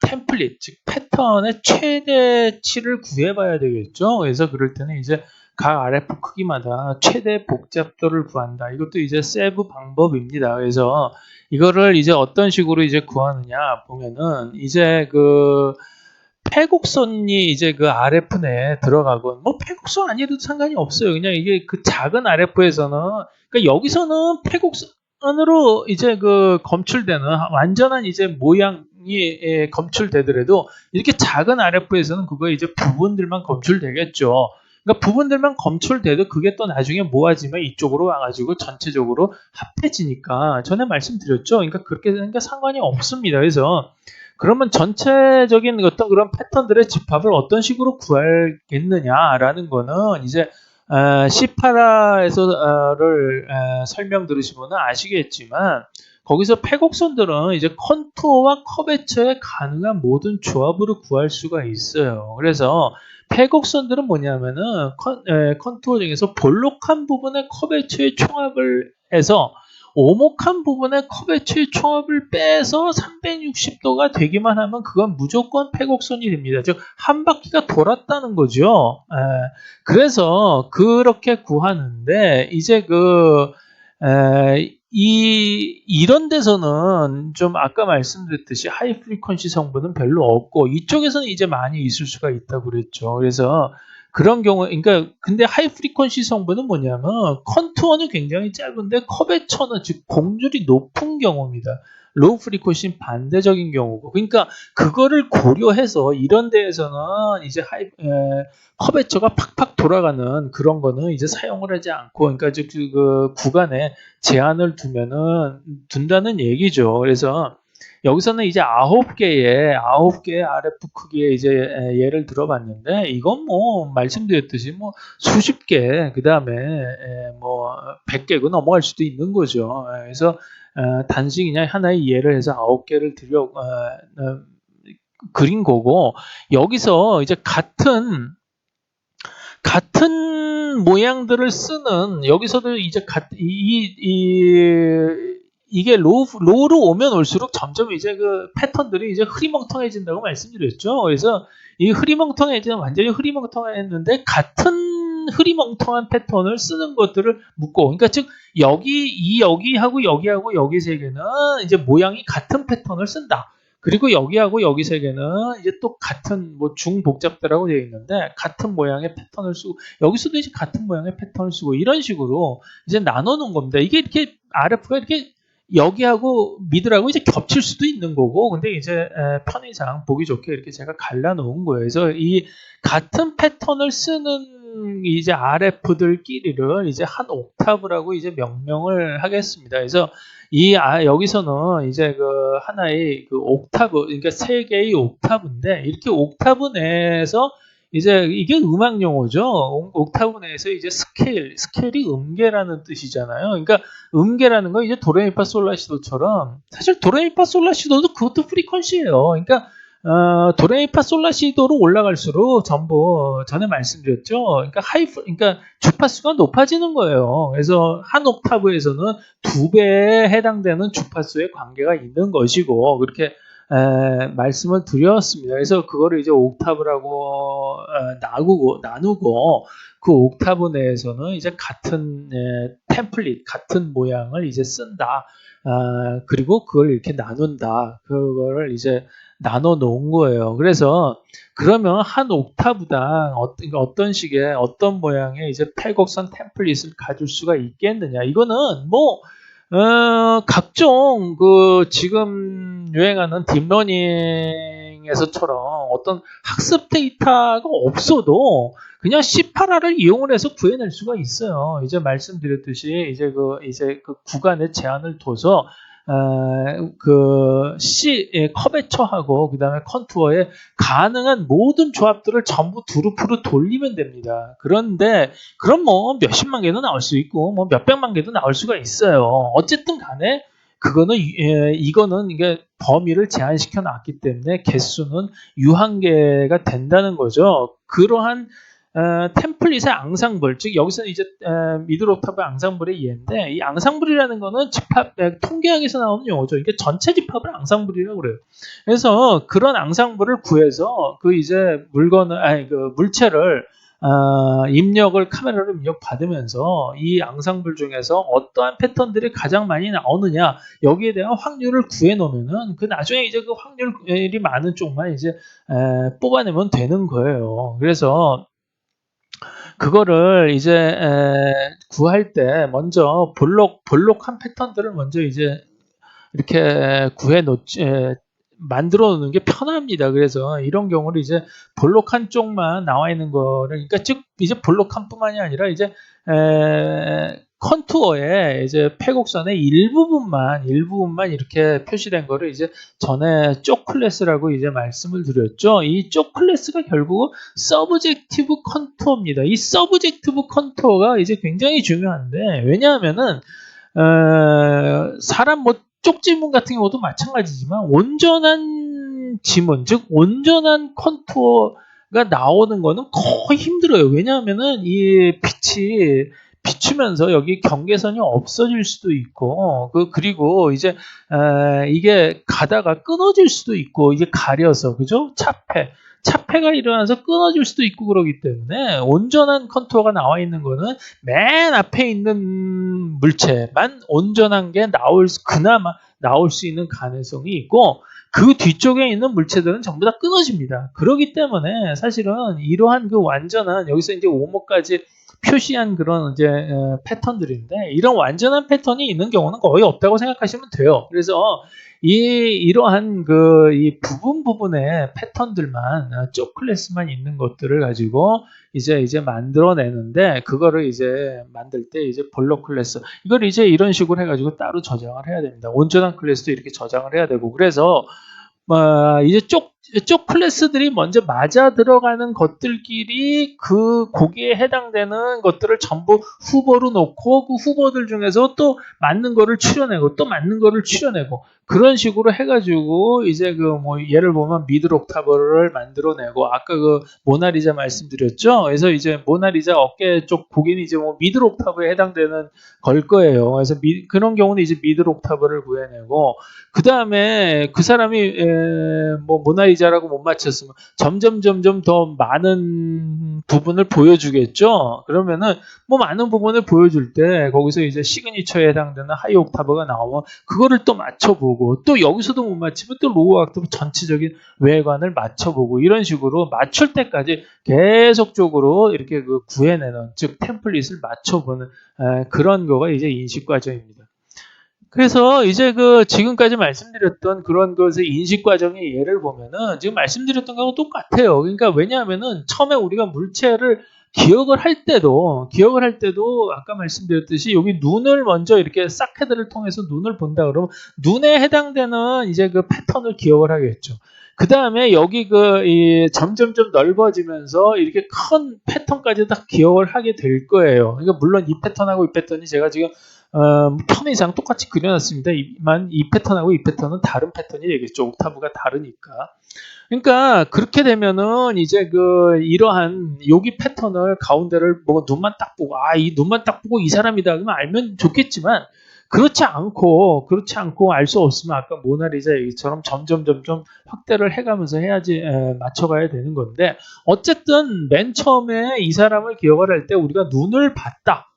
S1: 템플릿, 즉 패턴의 최대치를 구해봐야 되겠죠. 그래서 그럴 때는 이제 각 RF 크기마다 최대 복잡도를 구한다. 이것도 이제 세부 방법입니다. 그래서 이거를 이제 어떤 식으로 이제 구하느냐 보면은 이제 폐곡선이 이제 RF 내에 들어가고, 뭐 폐곡선 아니어도 상관이 없어요. 그냥 이게 작은 RF에서는, 그러니까 여기서는 폐곡선으로 이제 검출되는 완전한 이제 모양이 검출되더라도 이렇게 작은 RF에서는 그거 이제 부분들만 검출되겠죠. 그러니까 부분들만 검출돼도 그게 또 나중에 모아지면 이쪽으로 와가지고 전체적으로 합해지니까 전에 말씀드렸죠. 그러니까 그렇게 되는 게 상관이 없습니다. 그래서 그러면 전체적인 어떤 그런 패턴들의 집합을 어떤 식으로 구하겠느냐라는 거는 이제 시파라에서를 설명 들으시면 아시겠지만 거기서 폐곡선들은 이제 컨투어와 커베처에 가능한 모든 조합으로 구할 수가 있어요. 그래서 폐곡선들은 뭐냐면은 컨투어 중에서 볼록한 부분의 커베처의 총합을 해서 오목한 부분의 커베처의 총합을 빼서 360도가 되기만 하면 그건 무조건 폐곡선이 됩니다. 즉 한 바퀴가 돌았다는 거죠. 그래서 그렇게 구하는데 이제 이런 데서는 좀 아까 말씀드렸듯이 하이 프리퀀시 성분은 별로 없고 이쪽에서는 이제 많이 있을 수가 있다고 그랬죠. 그래서 그런 경우, 그러니까 근데 하이 프리퀀시 성분은 뭐냐면 컨투어는 굉장히 짧은데 커베처는 즉 공률이 높은 경우입니다. 로우 프리퀀시는 반대적인 경우고, 그러니까 그거를 고려해서 이런 데에서는 이제 커베처가 팍팍 돌아가는 그런 거는 이제 사용을 하지 않고, 그러니까 즉 구간에 제한을 둔다는 얘기죠. 그래서 여기서는 이제 9개의 RF 크기의 이제 예를 들어봤는데 이건 뭐 말씀드렸듯이 뭐 수십 개, 그 다음에 뭐 100개고 넘어갈 수도 있는 거죠. 그래서 단순히 그냥 하나의 예를 해서 9개를 그린 거고, 여기서 이제 같은 모양들을 쓰는, 여기서도 이제 이게 로우로 오면 올수록 점점 이제 패턴들이 이제 흐리멍텅해진다고 말씀드렸죠. 그래서 이 완전히 흐리멍텅했는데 같은 흐리멍텅한 패턴을 쓰는 것들을 묶고, 그러니까 즉 여기하고 여기 세 개는 이제 모양이 같은 패턴을 쓴다. 그리고 여기하고 여기 세 개는 이제 또 같은 뭐 중복잡도라고 되어 있는데 같은 모양의 패턴을 쓰고, 여기서도 이제 같은 모양의 패턴을 쓰고, 이런 식으로 이제 나눠 놓은 겁니다. 이게 이렇게 RF가 이렇게 여기하고 미드라고 이제 겹칠 수도 있는 거고, 근데 이제 편의상 보기 좋게 이렇게 제가 갈라놓은 거예요. 그래서 이 같은 패턴을 쓰는 이제 RF들끼리를 이제 한 옥타브라고 이제 명명을 하겠습니다. 그래서 여기서는 이제 그 하나의 그 옥타브, 그러니까 세 개의 옥타브인데, 이렇게 옥타브 내에서 이제 이게 음악 용어죠. 옥타브 내에서 이제 스케일이 음계라는 뜻이잖아요. 그러니까 음계라는 건 이제 도레미파솔라시도처럼, 사실 도레미파솔라시도도 그것도 프리퀀시예요. 그러니까 도레미파솔라시도로 올라갈수록 전부 전에 말씀드렸죠. 그러니까 그러니까 주파수가 높아지는 거예요. 그래서 한 옥타브에서는 2배에 해당되는 주파수의 관계가 있는 것이고, 그렇게 말씀을 드렸습니다. 그래서 그거를 이제 옥타브라고 나누고 그 옥타브 내에서는 이제 같은 템플릿, 같은 모양을 이제 쓴다. 그리고 그걸 이렇게 나눈다. 그거를 이제 나눠 놓은 거예요. 그래서 그러면 한 옥타브당 어떤 식의 어떤 모양의 이제 패곡선 템플릿을 가질 수가 있겠느냐? 이거는 뭐 각종 그 지금 유행하는 딥러닝에서처럼 어떤 학습 데이터가 없어도 그냥 C8R을 이용을 해서 구해낼 수가 있어요. 이제 말씀드렸듯이 이제 그 구간의 제한을 둬서 그 커베처하고 그 다음에 컨투어에 가능한 모든 조합들을 전부 두루프로 돌리면 됩니다. 그런데 그럼 뭐 몇십만 개도 나올 수 있고 뭐 몇백만 개도 나올 수가 있어요. 어쨌든 간에 그거는 이거는 이게 범위를 제한시켜 놨기 때문에 개수는 유한계가 된다는 거죠. 그러한 템플릿의 앙상블, 즉 여기서는 이제 미들 옥타브 앙상블의 예인데, 이 앙상블이라는 거는 집합 통계학에서 나오는 용어죠. 이게 전체 집합을 앙상블이라고 그래요. 그래서 그런 앙상블을 구해서 그 이제 물체를 입력을 카메라로 입력 받으면서 이 앙상블 중에서 어떠한 패턴들이 가장 많이 나오느냐, 여기에 대한 확률을 구해 놓으면은 그 나중에 이제 그 확률이 많은 쪽만 이제 뽑아내면 되는 거예요. 그래서 그거를 이제 구할 때 먼저 볼록한 패턴들을 먼저 이제 이렇게 만들어 놓는 게 편합니다. 그래서 이런 경우를 이제 볼록한 쪽만 나와 있는 거를, 그러니까 즉 이제 볼록한 뿐만이 아니라 이제 컨투어에 이제 패곡선의 일부분만 이렇게 표시된 거를 이제 전에 쪽 클래스라고 이제 말씀을 드렸죠. 이 쪽 클래스가 결국 서브젝티브 컨투어입니다. 이 서브젝티브 컨투어가 이제 굉장히 중요한데, 왜냐하면은 사람 쪽지문 같은 경우도 마찬가지지만 온전한 지문, 즉 온전한 컨투어가 나오는 거는 거의 힘들어요. 왜냐하면은 이 빛이 비추면서 여기 경계선이 없어질 수도 있고, 그리고 이제 이게 가다가 끊어질 수도 있고, 이게 가려서, 그죠? 차폐가 일어나서 끊어질 수도 있고 그러기 때문에 온전한 컨투어가 나와 있는 거는 맨 앞에 있는 물체만 온전한 게 그나마 나올 수 있는 가능성이 있고, 그 뒤쪽에 있는 물체들은 전부 다 끊어집니다. 그렇기 때문에 사실은 이러한 그 완전한, 여기서 이제 5모까지 표시한 그런 이제 패턴들인데, 이런 완전한 패턴이 있는 경우는 거의 없다고 생각하시면 돼요. 그래서 이러한 이 부분의 패턴들만, 쪽 클래스만 있는 것들을 가지고 이제 만들어내는데, 그거를 이제 만들 때 이제 볼록 클래스, 이걸 이제 이런 식으로 해가지고 따로 저장을 해야 됩니다. 온전한 클래스도 이렇게 저장을 해야 되고, 그래서 이제 쪽 클래스들이 먼저 맞아 들어가는 것들끼리 거기에 해당되는 것들을 전부 후보로 놓고, 그 후보들 중에서 또 맞는 거를 추려내고 또 맞는 거를 추려내고, 그런 식으로 해가지고 이제 예를 보면 미들 옥타브를 만들어내고, 아까 그 모나리자 말씀드렸죠. 그래서 이제 모나리자 어깨 쪽 고기는 이제 미들 옥타브에 해당되는 걸 거예요. 그래서 그런 경우는 이제 미들 옥타브를 구해내고, 그 다음에 그 사람이 모나리자라고 못 맞췄으면 점점 더 많은 부분을 보여주겠죠. 그러면은 많은 부분을 보여줄 때 거기서 이제 시그니처에 해당되는 하이 옥타브가 나오면 그거를 또 맞춰보고, 또 여기서도 못 맞추면 또 로우 옥타브 전체적인 외관을 맞춰보고, 이런 식으로 맞출 때까지 계속적으로 이렇게 구해내는, 즉 템플릿을 맞춰보는 그런 거가 이제 인식 과정입니다. 그래서 이제 지금까지 말씀드렸던 그런 것의 인식 과정의 예를 보면은 지금 말씀드렸던 거하고 똑같아요. 그러니까 왜냐하면은 처음에 우리가 물체를 기억을 할 때도 아까 말씀드렸듯이 여기 눈을 먼저 이렇게 사케드를 통해서 눈을 본다 그러면 눈에 해당되는 이제 그 패턴을 기억을 하겠죠. 그 다음에 여기 이 점점점 넓어지면서 이렇게 큰 패턴까지 다 기억을 하게 될 거예요. 그러니까 물론 이 패턴하고 이 패턴이 제가 지금 편의상 똑같이 그려놨습니다. 이 패턴하고 이 패턴은 다른 패턴이 되겠죠. 옥타브가 다르니까. 그러니까 그렇게 되면은 이제 이러한 여기 패턴을 가운데를 뭐 눈만 딱 보고 이 눈만 딱 보고 이 사람이다 그러면 알면 좋겠지만 그렇지 않고 알 수 없으면 아까 모나리자 얘기처럼 점점 확대를 해가면서 해야지 맞춰가야 되는 건데 어쨌든 맨 처음에 이 사람을 기억을 할 때 우리가 눈을 봤다.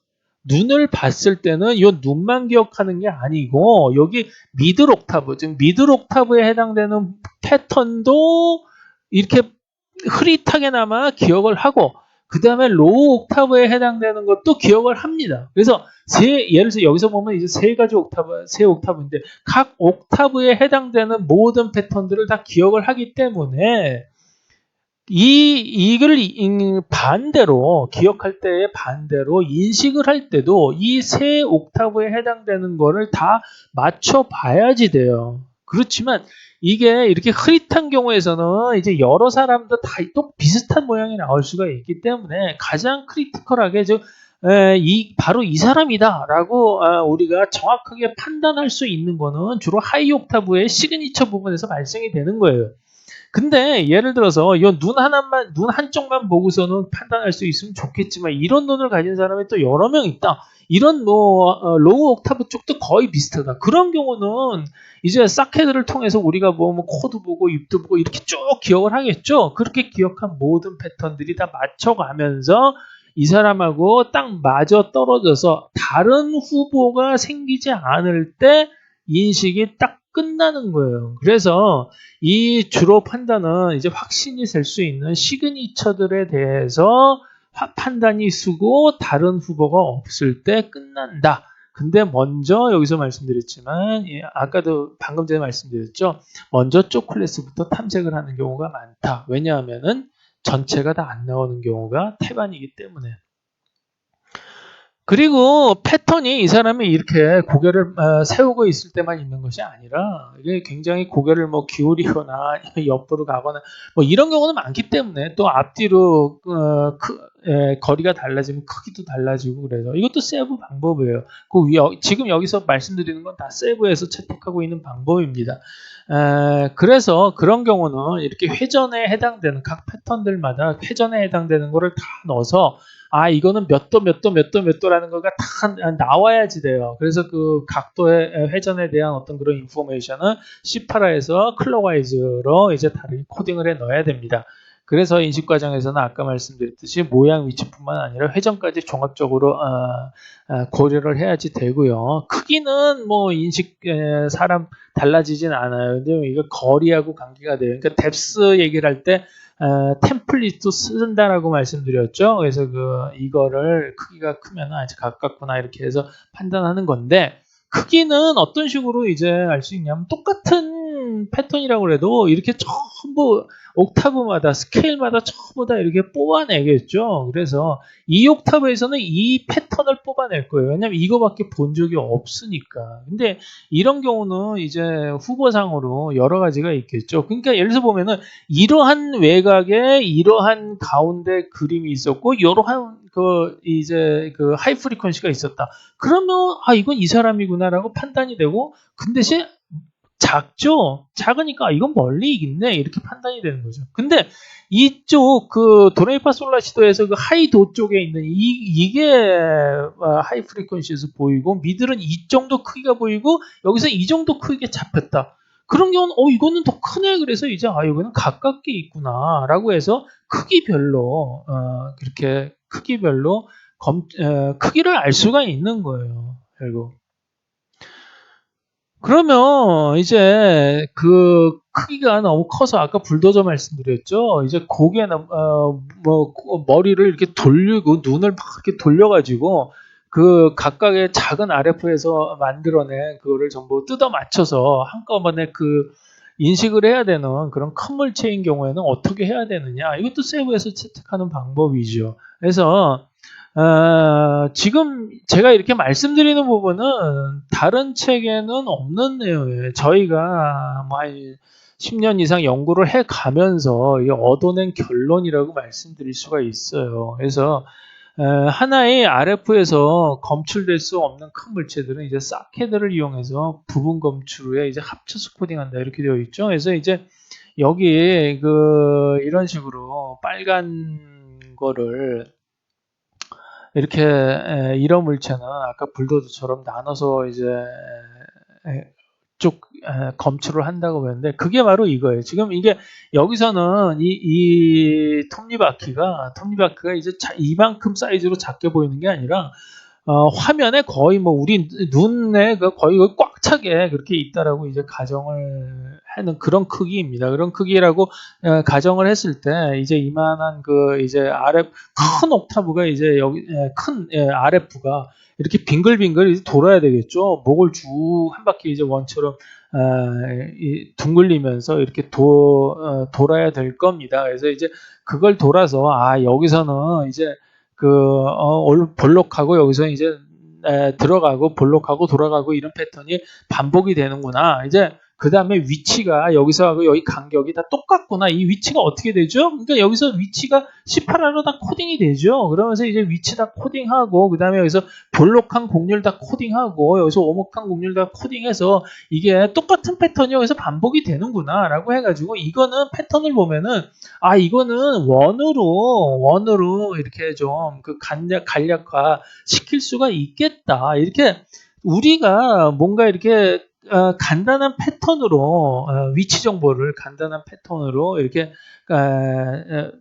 S1: 눈을 봤을 때는 이 눈만 기억하는 게 아니고 여기 미들 옥타브, 즉 미들 옥타브에 해당되는 패턴도 이렇게 흐릿하게나마 기억을 하고 그 다음에 로우 옥타브에 해당되는 것도 기억을 합니다. 그래서 예를 들어서 여기서 보면 이제 세 옥타브인데 각 옥타브에 해당되는 모든 패턴들을 다 기억을 하기 때문에 이걸 반대로 기억할 때의 반대로 인식을 할 때도 이 세 옥타브에 해당되는 거를 다 맞춰 봐야지 돼요. 그렇지만 이게 이렇게 흐릿한 경우에서는 이제 여러 사람도 다 또 비슷한 모양이 나올 수가 있기 때문에 가장 크리티컬하게 바로 이 사람이다라고 우리가 정확하게 판단할 수 있는 거는 주로 하이 옥타브의 시그니처 부분에서 발생이 되는 거예요. 근데 예를 들어서 이 눈 한쪽만 보고서는 판단할 수 있으면 좋겠지만 이런 눈을 가진 사람이 또 여러 명 있다. 이런 로우 옥타브 쪽도 거의 비슷하다. 그런 경우는 이제 사케드를 통해서 우리가 뭐 코드 보고 입도 보고 이렇게 쭉 기억을 하겠죠. 그렇게 기억한 모든 패턴들이 다 맞춰가면서 이 사람하고 딱 맞아 떨어져서 다른 후보가 생기지 않을 때 인식이 딱 끝나는 거예요. 그래서 이 주로 판단은 이제 확신이 될 수 있는 시그니처들에 대해서 판단이 쓰고 다른 후보가 없을 때 끝난다. 근데 먼저 여기서 말씀드렸지만 아까도 방금 전에 말씀드렸죠. 먼저 쪽 클래스부터 탐색을 하는 경우가 많다. 왜냐하면은 전체가 다 안 나오는 경우가 태반이기 때문에. 그리고 패턴이 이 사람이 이렇게 고개를 세우고 있을 때만 있는 것이 아니라 이게 굉장히 고개를 기울이거나 옆으로 가거나 이런 경우는 많기 때문에 또 앞뒤로 거리가 달라지면 크기도 달라지고 그래서 이것도 세브 방법이에요. 지금 여기서 말씀드리는 건 다 세브에서 채택하고 있는 방법입니다. 그래서 그런 경우는 이렇게 회전에 해당되는 각 패턴들마다 회전에 해당되는 거를 다 넣어서 이거는 몇 도라는 거가 다 나와야지 돼요. 그래서 그 각도의 회전에 대한 어떤 그런 인포메이션은 C파라에서 클럭와이즈로 이제 다르게 코딩을 해 넣어야 됩니다. 그래서 인식 과정에서는 아까 말씀드렸듯이 모양 위치뿐만 아니라 회전까지 종합적으로 고려를 해야지 되고요. 크기는 사람 달라지진 않아요. 근데 이거 거리하고 관계가 돼요. 그러니까 뎁스 얘기를 할 때 템플릿도 쓴다라고 말씀드렸죠. 그래서 이거를 크기가 크면 아주 가깝구나 이렇게 해서 판단하는 건데 크기는 어떤 식으로 이제 알 수 있냐면 똑같은 패턴이라고 해도 이렇게 전부 옥타브마다 스케일마다 전부 다 이렇게 뽑아내겠죠. 그래서 이 옥타브에서는 이 패턴을 뽑아낼 거예요. 왜냐면 이거밖에 본 적이 없으니까. 근데 이런 경우는 이제 후보상으로 여러 가지가 있겠죠. 그러니까 예를 들어서 보면은 이러한 외곽에 이러한 가운데 그림이 있었고 이러한 하이 프리퀀시가 있었다. 그러면 이건 이 사람이구나라고 판단이 되고 근데 작죠? 작으니까 이건 멀리 있네 이렇게 판단이 되는 거죠. 근데 이쪽 도레미파 솔라시도에서 하이도 쪽에 있는 이게 하이 프리퀀시에서 보이고 미들은 이 정도 크기가 보이고 여기서 이 정도 크게 잡혔다. 그런 경우는 이거는 더 크네 그래서 이제 이거는 가깝게 있구나라고 해서 크기별로 그렇게 크기별로 크기를 알 수가 있는 거예요. 결국. 그러면 이제 크기가 너무 커서 아까 불도저 말씀드렸죠. 이제 고개나 머리를 이렇게 돌리고 눈을 막 이렇게 돌려가지고 그 각각의 작은 RF에서 만들어낸 그거를 전부 뜯어 맞춰서 한꺼번에 그 인식을 해야 되는 그런 큰 물체인 경우에는 어떻게 해야 되느냐. 이것도 세부에서 채택하는 방법이죠. 그래서 지금 제가 이렇게 말씀드리는 부분은 다른 책에는 없는 내용이에요. 저희가 뭐 한 10년 이상 연구를 해 가면서 얻어낸 결론이라고 말씀드릴 수가 있어요. 그래서 하나의 RF에서 검출될 수 없는 큰 물체들은 이제 사케들을 이용해서 부분 검출 후에 이제 합쳐서 코딩한다 이렇게 되어 있죠. 그래서 이제 여기 그 이런 식으로 빨간 거를 이렇게 이런 물체는 아까 불도저처럼 나눠서 이제 쭉 검출을 한다고 그랬는데 그게 바로 이거예요. 지금 이게 여기서는 이 톱니바퀴가 이제 이만큼 사이즈로 작게 보이는 게 아니라 화면에 거의 뭐 우리 눈에 거의 꽉 차게 그렇게 있다라고 이제 가정을 하는 그런 크기입니다. 그런 크기라고 가정을 했을 때 이제 이만한 그 이제 RF 큰 옥타브가 이제 여기 큰 RF가 이렇게 빙글빙글 돌아야 되겠죠. 목을 쭉 한 바퀴 이제 원처럼 둥글리면서 이렇게 돌아야 될 겁니다. 그래서 이제 그걸 돌아서 여기서는 이제 볼록하고 여기서 이제 들어가고 볼록하고 돌아가고 이런 패턴이 반복이 되는구나. 이제 그 다음에 위치가 여기서 하고 여기 간격이 다 똑같구나. 이 위치가 어떻게 되죠? 그러니까 여기서 위치가 18화로 다 코딩이 되죠. 그러면서 이제 위치 다 코딩하고 그 다음에 여기서 볼록한 곡률 다 코딩하고 여기서 오목한 곡률 다 코딩해서 이게 똑같은 패턴이 여기서 반복이 되는구나 라고 해가지고 이거는 패턴을 보면은 이거는 원으로 이렇게 좀 그 간략화 시킬 수가 있겠다. 이렇게 우리가 뭔가 이렇게 간단한 패턴으로 위치 정보를 간단한 패턴으로 이렇게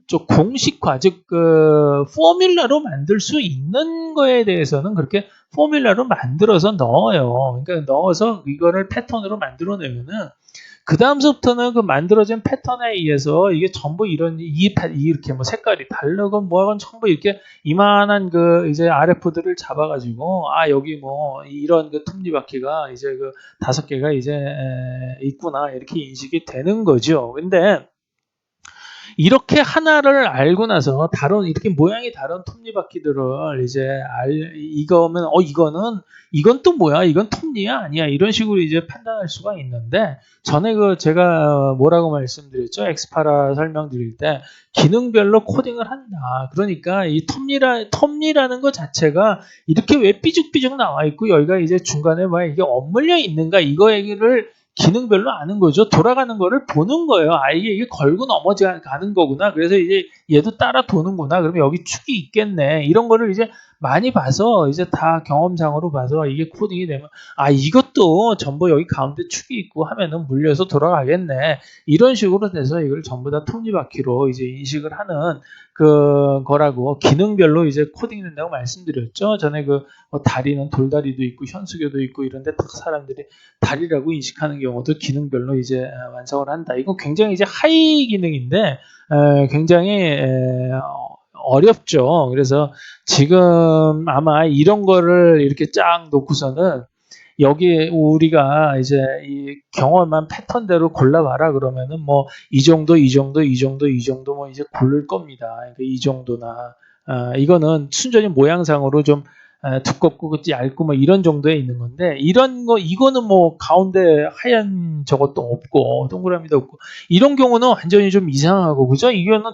S1: 좀 공식화 즉 포뮬라로 만들 수 있는 거에 대해서는 그렇게 포뮬라로 만들어서 넣어요. 그러니까 넣어서 이거를 패턴으로 만들어내면은 그 다음서부터는 그 만들어진 패턴에 의해서 이게 전부 이렇게 뭐 색깔이 다르건 뭐하건 전부 이렇게 이만한 그 이제 RF들을 잡아가지고 여기 뭐 이런 그 톱니바퀴가 이제 그 5개가 이제 있구나 이렇게 인식이 되는 거죠. 근데 이렇게 하나를 알고 나서 이렇게 모양이 다른 톱니바퀴들을 이제 이건 또 뭐야? 이건 톱니야? 아니야? 이런 식으로 이제 판단할 수가 있는데 전에 제가 뭐라고 말씀드렸죠? 엑스파라 설명드릴 때 기능별로 코딩을 한다. 그러니까 이 톱니라는 것 자체가 이렇게 왜 삐죽삐죽 나와 있고 여기가 이제 중간에 막 이게 엇물려 있는가 이거 얘기를 기능별로 아는 거죠. 돌아가는 거를 보는 거예요. 이게 걸고 넘어가는 거구나. 그래서 이제 얘도 따라 도는구나. 그러면 여기 축이 있겠네. 이런 거를 이제 많이 봐서 이제 다 경험상으로 봐서 이게 코딩이 되면 이것도 전부 여기 가운데 축이 있고 하면은 물려서 돌아가겠네. 이런 식으로 돼서 이걸 전부 다 톱니바퀴로 이제 인식을 하는 거라고 기능별로 이제 코딩이 된다고 말씀드렸죠. 전에 뭐 다리는 돌다리도 있고 현수교도 있고 이런데 딱 사람들이 다리라고 인식하는 경우도 기능별로 이제 완성을 한다. 이건 굉장히 이제 하이 기능인데 굉장히 어렵죠. 그래서 지금 아마 이런 거를 이렇게 쫙 놓고서는 여기 우리가 이제 이 경험한 패턴대로 골라봐라 그러면은 뭐 이 정도 뭐 이제 고를 겁니다. 그러니까 이 정도나 이거는 순전히 모양상으로 좀 두껍고 얇고 뭐 이런 정도에 있는 건데 이거는 뭐 가운데 하얀 저것도 없고 동그라미도 없고 이런 경우는 완전히 좀 이상하고 그죠? 이거는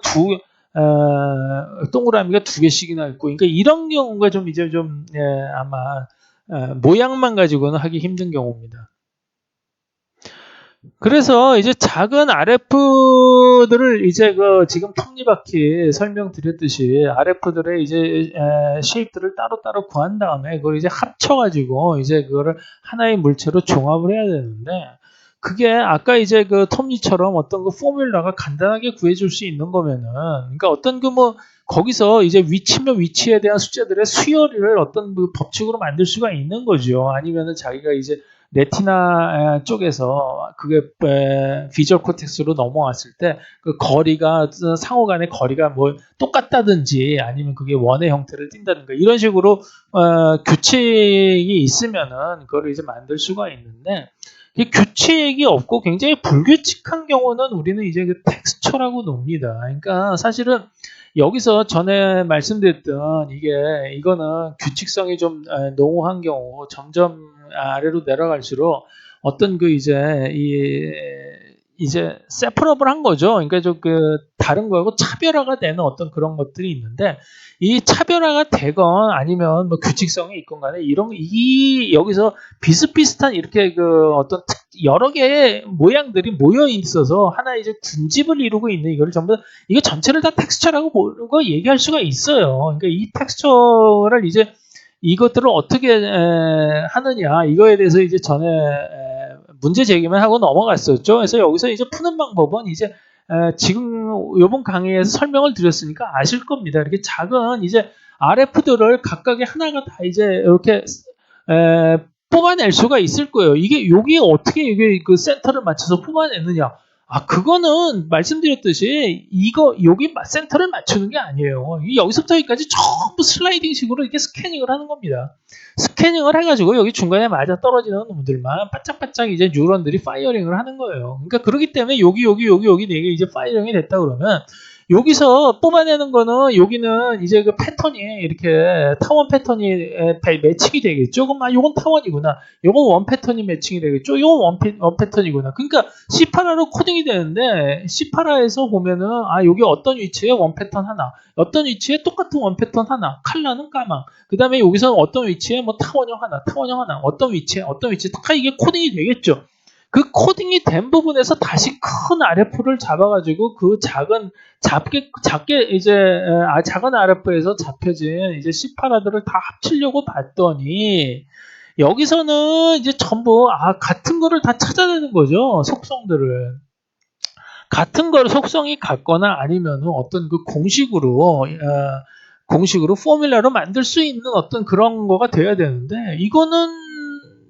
S1: 동그라미가 2개씩이나 있고 그러니까 이런 경우가 좀 이제 좀 아마 모양만 가지고는 하기 힘든 경우입니다. 그래서 이제 작은 RF들을 이제 지금 톱니바퀴 설명드렸듯이 RF들의 이제 쉐입들을 따로따로 구한 다음에 그걸 이제 합쳐가지고 이제 그거를 하나의 물체로 종합을 해야 되는데 그게 아까 이제 톱니처럼 어떤 포뮬라가 간단하게 구해줄 수 있는 거면은 그러니까 어떤 거기서 이제 위치면 위치에 대한 숫자들의 수열을 어떤 법칙으로 만들 수가 있는 거죠. 아니면은 자기가 이제 레티나 쪽에서 그게 비주얼 코텍스로 넘어왔을 때 그 거리가 상호 간의 거리가 뭐 똑같다든지 아니면 그게 원의 형태를 띈다든가 이런 식으로 규칙이 있으면은 그거를 이제 만들 수가 있는데 이 규칙이 없고 굉장히 불규칙한 경우는 우리는 이제 그 텍스처라고 놉니다. 그러니까 사실은 여기서 전에 말씀드렸던 이거는 규칙성이 좀 농후한 경우 점점 아래로 내려갈수록 어떤 그 이제 세퍼러블한 거죠. 그러니까 좀 그 다른 거하고 차별화가 되는 어떤 그런 것들이 있는데 이 차별화가 되건 아니면 뭐 규칙성이 있건 간에 여기서 비슷비슷한 이렇게 그 어떤 여러 개의 모양들이 모여 있어서 하나의 이제 군집을 이루고 있는 이거를 전부 다 이거 전체를 다 텍스처라고 보고 얘기할 수가 있어요. 그러니까 이 텍스처를 이제 이것들을 어떻게 하느냐 이거에 대해서 이제 전에 문제 제기만 하고 넘어갔었죠. 그래서 여기서 이제 푸는 방법은 이제 지금 이번 강의에서 설명을 드렸으니까 아실 겁니다. 이렇게 작은 이제 RF들을 각각의 하나가 다 이제 이렇게 뽑아낼 수가 있을 거예요. 여기에 어떻게 이게 그 센터를 맞춰서 뽑아내느냐? 그거는 말씀드렸듯이 여기 센터를 맞추는 게 아니에요. 여기서부터 여기까지 전부 슬라이딩식으로 이렇게 스캐닝을 하는 겁니다. 스캐닝을 해가지고 여기 중간에 맞아 떨어지는 놈들만 바짝바짝 이제 뉴런들이 파이어링을 하는 거예요. 그러니까 그렇기 때문에 여기 4개 이제 파이어링이 됐다 그러면 여기서 뽑아내는 거는 여기는 이제 그 패턴이 이렇게 타원 패턴이 매칭이 되겠죠. 그럼 요건 타원이구나. 요건 원 패턴이 매칭이 되겠죠. 요건 원 패턴이구나. 그러니까 C8R로 코딩이 되는데 C8R에서 보면은 여기 어떤 위치에 원 패턴 하나, 어떤 위치에 똑같은 원 패턴 하나, 칼라는 까망. 그다음에 여기서 어떤 위치에 뭐 타원형 하나, 어떤 위치에 다 이게 코딩이 되겠죠. 그 코딩이 된 부분에서 다시 큰 RF를 잡아가지고 그 작게 이제 작은 RF에서 잡혀진 이제 C8R들을 다 합치려고 봤더니 여기서는 이제 전부 같은 거를 다 찾아내는 거죠. 속성들을. 같은 거를 속성이 같거나 아니면은 어떤 그 공식으로 포뮬라로 만들 수 있는 어떤 그런 거가 돼야 되는데 이거는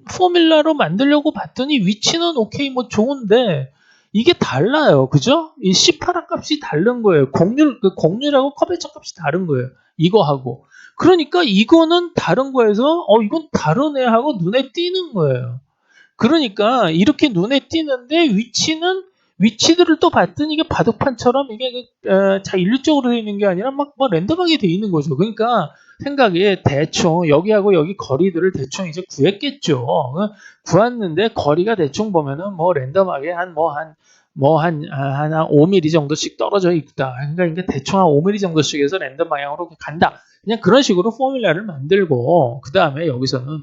S1: 포뮬라로 만들려고 봤더니 위치는 오케이 뭐 좋은데 이게 달라요. 그죠? 이 C8R 값이 다른 거예요. 공률하고 커베처 값이 다른 거예요. 이거하고. 그러니까 이거는 다른 거에서 이건 다르네 하고 눈에 띄는 거예요. 그러니까 이렇게 눈에 띄는데 위치들을 또 봤더니 이게 바둑판처럼 이게 일률적으로 되어 있는 게 아니라 막 랜덤하게 되어 있는 거죠. 그러니까 생각에 대충 여기하고 여기 거리들을 대충 이제 구했겠죠. 구했는데 거리가 대충 보면은 뭐 랜덤하게 한 5mm 정도씩 떨어져 있다. 그러니까 대충 한 5mm 정도씩에서 랜덤 방향으로 간다. 그냥 그런 식으로 포뮬라를 만들고 그 다음에 여기서는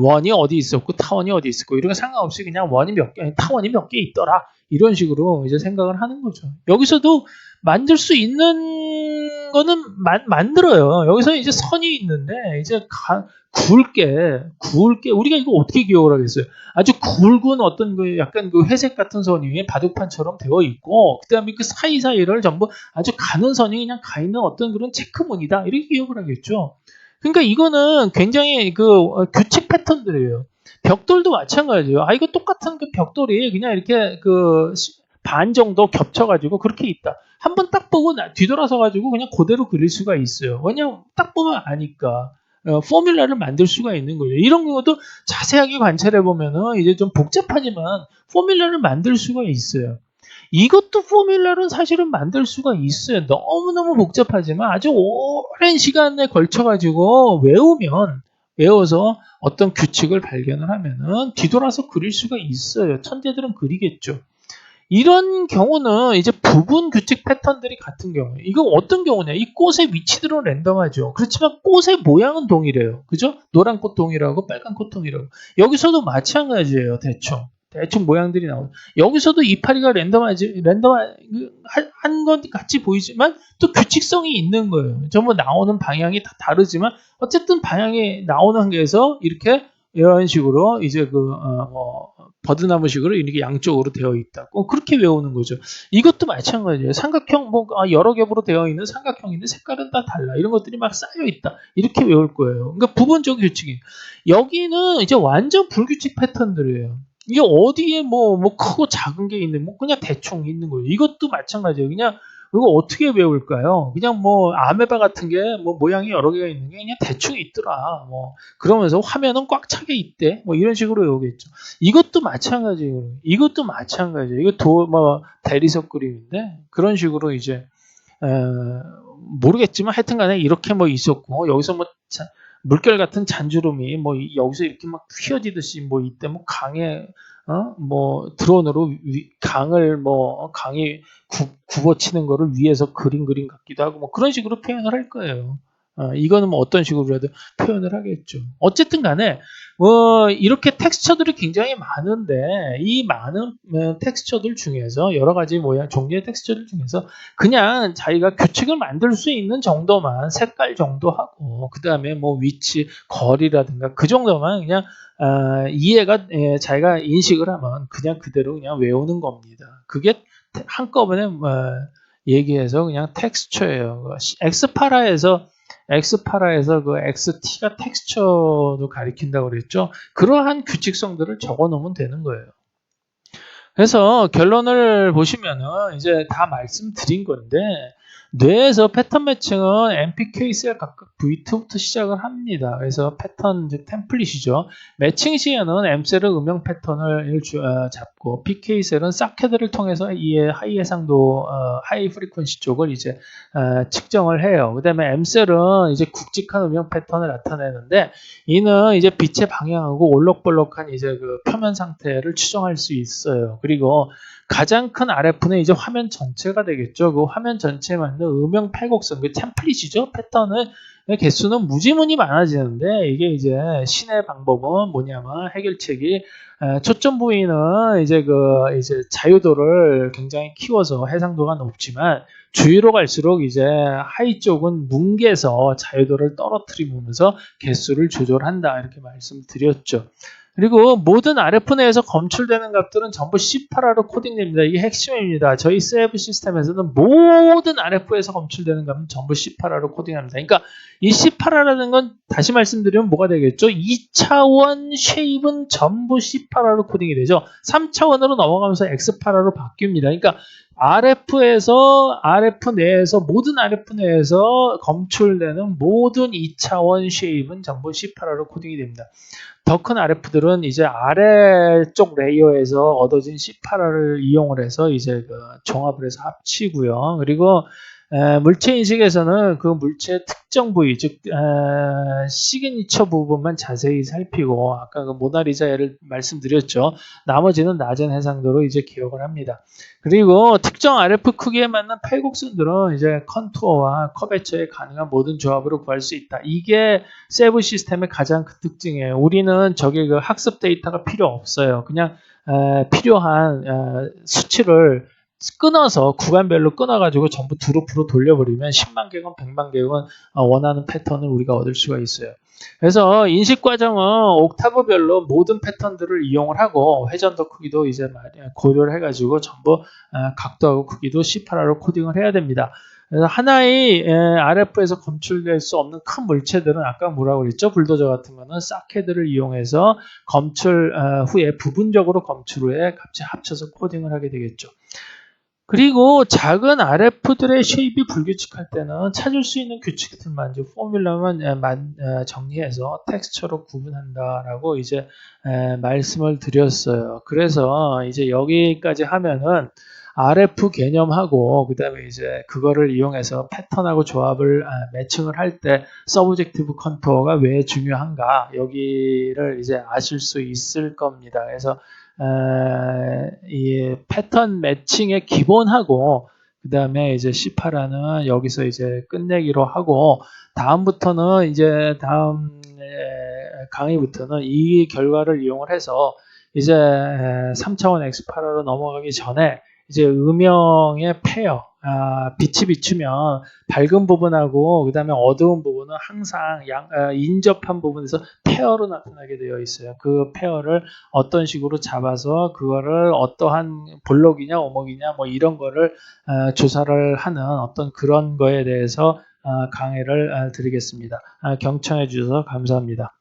S1: 원이 어디 있었고 타원이 어디 있었고 이런 거 상관없이 그냥 타원이 몇 개 있더라. 이런 식으로 이제 생각을 하는 거죠. 여기서도 만들 수 있는 거는 만들어요. 여기서 이제 선이 있는데 이제 굵게 우리가 이거 어떻게 기억을 하겠어요? 아주 굵은 어떤 그 약간 그 회색 같은 선이 위에 바둑판처럼 되어 있고 그다음에 그 사이사이를 전부 아주 가는 선이 그냥 가 있는 어떤 그런 체크무늬다 이렇게 기억을 하겠죠. 그러니까 이거는 굉장히 그 규칙 패턴들이에요. 벽돌도 마찬가지예요. 이거 똑같은 그 벽돌이 그냥 이렇게 그 반 정도 겹쳐가지고 그렇게 있다. 한번 딱 보고 뒤돌아서 가지고 그냥 그대로 그릴 수가 있어요. 왜냐면 딱 보면 아니까. 포뮬라를 만들 수가 있는 거예요. 이런 것도 자세하게 관찰해 보면은 이제 좀 복잡하지만 포뮬라를 만들 수가 있어요. 이것도 포뮬라는 사실은 만들 수가 있어요. 너무너무 복잡하지만 아주 오랜 시간에 걸쳐가지고 외워서 어떤 규칙을 발견을 하면은 뒤돌아서 그릴 수가 있어요. 천재들은 그리겠죠. 이런 경우는 이제 부분 규칙 패턴들이 같은 경우에 이거 어떤 경우냐? 이 꽃의 위치들은 랜덤하죠. 그렇지만 꽃의 모양은 동일해요. 그죠? 노란 꽃 동일하고 빨간 꽃 동일하고 여기서도 마찬가지예요. 대충 모양들이 나오죠. 여기서도 이파리가 한 건 같이 보이지만 또 규칙성이 있는 거예요. 전부 나오는 방향이 다 다르지만 어쨌든 방향이 나오는 게에서 이렇게 이런 식으로 이제 버드나무식으로 이렇게 양쪽으로 되어 있다. 그렇게 외우는 거죠. 이것도 마찬가지예요. 삼각형 여러 겹으로 되어 있는 삼각형인데 색깔은 다 달라. 이런 것들이 막 쌓여 있다. 이렇게 외울 거예요. 그러니까 부분적 규칙이. 여기는 이제 완전 불규칙 패턴들이에요. 이게 어디에 크고 작은 게 있는, 그냥 대충 있는 거예요. 이것도 마찬가지예요. 그냥 이거 어떻게 외울까요? 그냥 아메바 같은 게 모양이 여러 개가 있는 게 그냥 대충 있더라. 그러면서 화면은 꽉 차게 있대. 이런 식으로 외우겠죠. 이것도 마찬가지예요. 이것도 마찬가지예요. 이거 대리석 그림인데 그런 식으로 이제 모르겠지만 하여튼 간에 이렇게 있었고 여기서 물결 같은 잔주름이 여기서 이렇게 막 휘어지듯이 이때 강에 드론으로 강을 강이 굽어치는 거를 위에서 그림 같기도 하고 그런 식으로 표현을 할 거예요. 이거는 어떤 식으로라도 표현을 하겠죠. 어쨌든 간에 이렇게 텍스처들이 굉장히 많은데 이 많은 텍스처들 중에서 여러 가지 모양 종류의 텍스처들 중에서 그냥 자기가 규칙을 만들 수 있는 정도만 색깔 정도 하고 그 다음에 위치 거리라든가 그 정도만 그냥 이해가 자기가 인식을 하면 그냥 그대로 그냥 외우는 겁니다. 그게 한꺼번에 얘기해서 그냥 텍스처예요. 엑스파라에서 그 XT가 텍스처도 가리킨다고 그랬죠. 그러한 규칙성들을 적어 놓으면 되는 거예요. 그래서 결론을 보시면은 이제 다 말씀드린 건데 뇌에서 패턴 매칭은 MPK 셀 각각 V2부터 시작을 합니다. 그래서 패턴 즉 템플릿이죠. 매칭 시에는 M셀은 음영 패턴을 잡고 PK 셀은 사케드를 통해서 이의 하이 해상도 하이 프리퀀시 쪽을 이제 측정을 해요. 그다음에 M셀은 이제 굵직한 음영 패턴을 나타내는데 이는 이제 빛의 방향하고 올록볼록한 이제 그 표면 상태를 추정할 수 있어요. 그리고 가장 큰 RF는 이제 화면 전체가 되겠죠. 그 화면 전체에 맞는 음영 패곡선, 그 템플릿이죠. 패턴은 개수는 무지무지 많아지는데 이게 이제 신의 방법은 뭐냐면 해결책이 초점 부위는 이제 이제 자유도를 굉장히 키워서 해상도가 높지만 주위로 갈수록 이제 하이 쪽은 뭉개서 자유도를 떨어뜨리면서 개수를 조절한다 이렇게 말씀드렸죠. 그리고 모든 RF 내에서 검출되는 값들은 전부 C8R로 코딩됩니다. 이게 핵심입니다. 저희 세브 시스템에서는 모든 RF에서 검출되는 값은 전부 C8R로 코딩합니다. 그러니까 이 C8R라는 건 다시 말씀드리면 뭐가 되겠죠? 2차원 쉐입은 전부 C8R로 코딩이 되죠. 3차원으로 넘어가면서 X8R로 바뀝니다. 그러니까 RF 내에서 모든 RF 내에서 검출되는 모든 2차원 쉐입은 전부 C8R로 코딩이 됩니다. 더 큰 RF들은 이제 아래쪽 레이어에서 얻어진 C8R을 이용을 해서 이제 종합을 해서 합치고요. 그리고 물체 인식에서는 그 물체의 특정 부위, 즉 시그니처 부분만 자세히 살피고 아까 그 모나리자 예를 말씀드렸죠. 나머지는 낮은 해상도로 이제 기억을 합니다. 그리고 특정 RF 크기에 맞는 패곡선들은 이제 컨투어와 커베처에 가능한 모든 조합으로 구할 수 있다. 이게 세브 시스템의 가장 큰 특징이에요. 우리는 저게 그 학습 데이터가 필요 없어요. 그냥 필요한 수치를 끊어서 구간별로 끊어가지고 전부 드루프로 돌려버리면 10만 개건 100만 개건 원하는 패턴을 우리가 얻을 수가 있어요. 그래서 인식 과정은 옥타브별로 모든 패턴들을 이용을 하고 회전도 크기도 이제 고려를 해가지고 전부 각도하고 크기도 C8R로 코딩을 해야 됩니다. 그래서 하나의 RF에서 검출될 수 없는 큰 물체들은 아까 뭐라고 그랬죠? 불도저 같은 거는 사케드를 이용해서 검출 후에 부분적으로 검출 후에 같이 합쳐서 코딩을 하게 되겠죠. 그리고 작은 RF들의 쉐입이 불규칙할 때는 찾을 수 있는 규칙들만 즉 포뮬러만 정리해서 텍스처로 구분한다라고 이제 말씀을 드렸어요. 그래서 이제 여기까지 하면은 RF 개념하고 그다음에 이제 그거를 이용해서 패턴하고 조합을 매칭을 할 때 서브젝티브 컨투어가 왜 중요한가 여기를 이제 아실 수 있을 겁니다. 그래서 이 패턴 매칭의 기본하고 그 다음에 이제 C8R는 여기서 이제 끝내기로 하고 다음부터는 이제 다음 강의부터는 이 결과를 이용을 해서 이제 3차원 X8R로 넘어가기 전에 이제 음영의 페어 빛이 비추면 밝은 부분하고 그다음에 어두운 부분은 항상 인접한 부분에서 페어로 나타나게 되어 있어요. 그 페어를 어떤 식으로 잡아서 그거를 어떠한 볼록이냐 오목이냐 뭐 이런 거를 조사를 하는 어떤 그런 거에 대해서 강의를 드리겠습니다. 경청해 주셔서 감사합니다.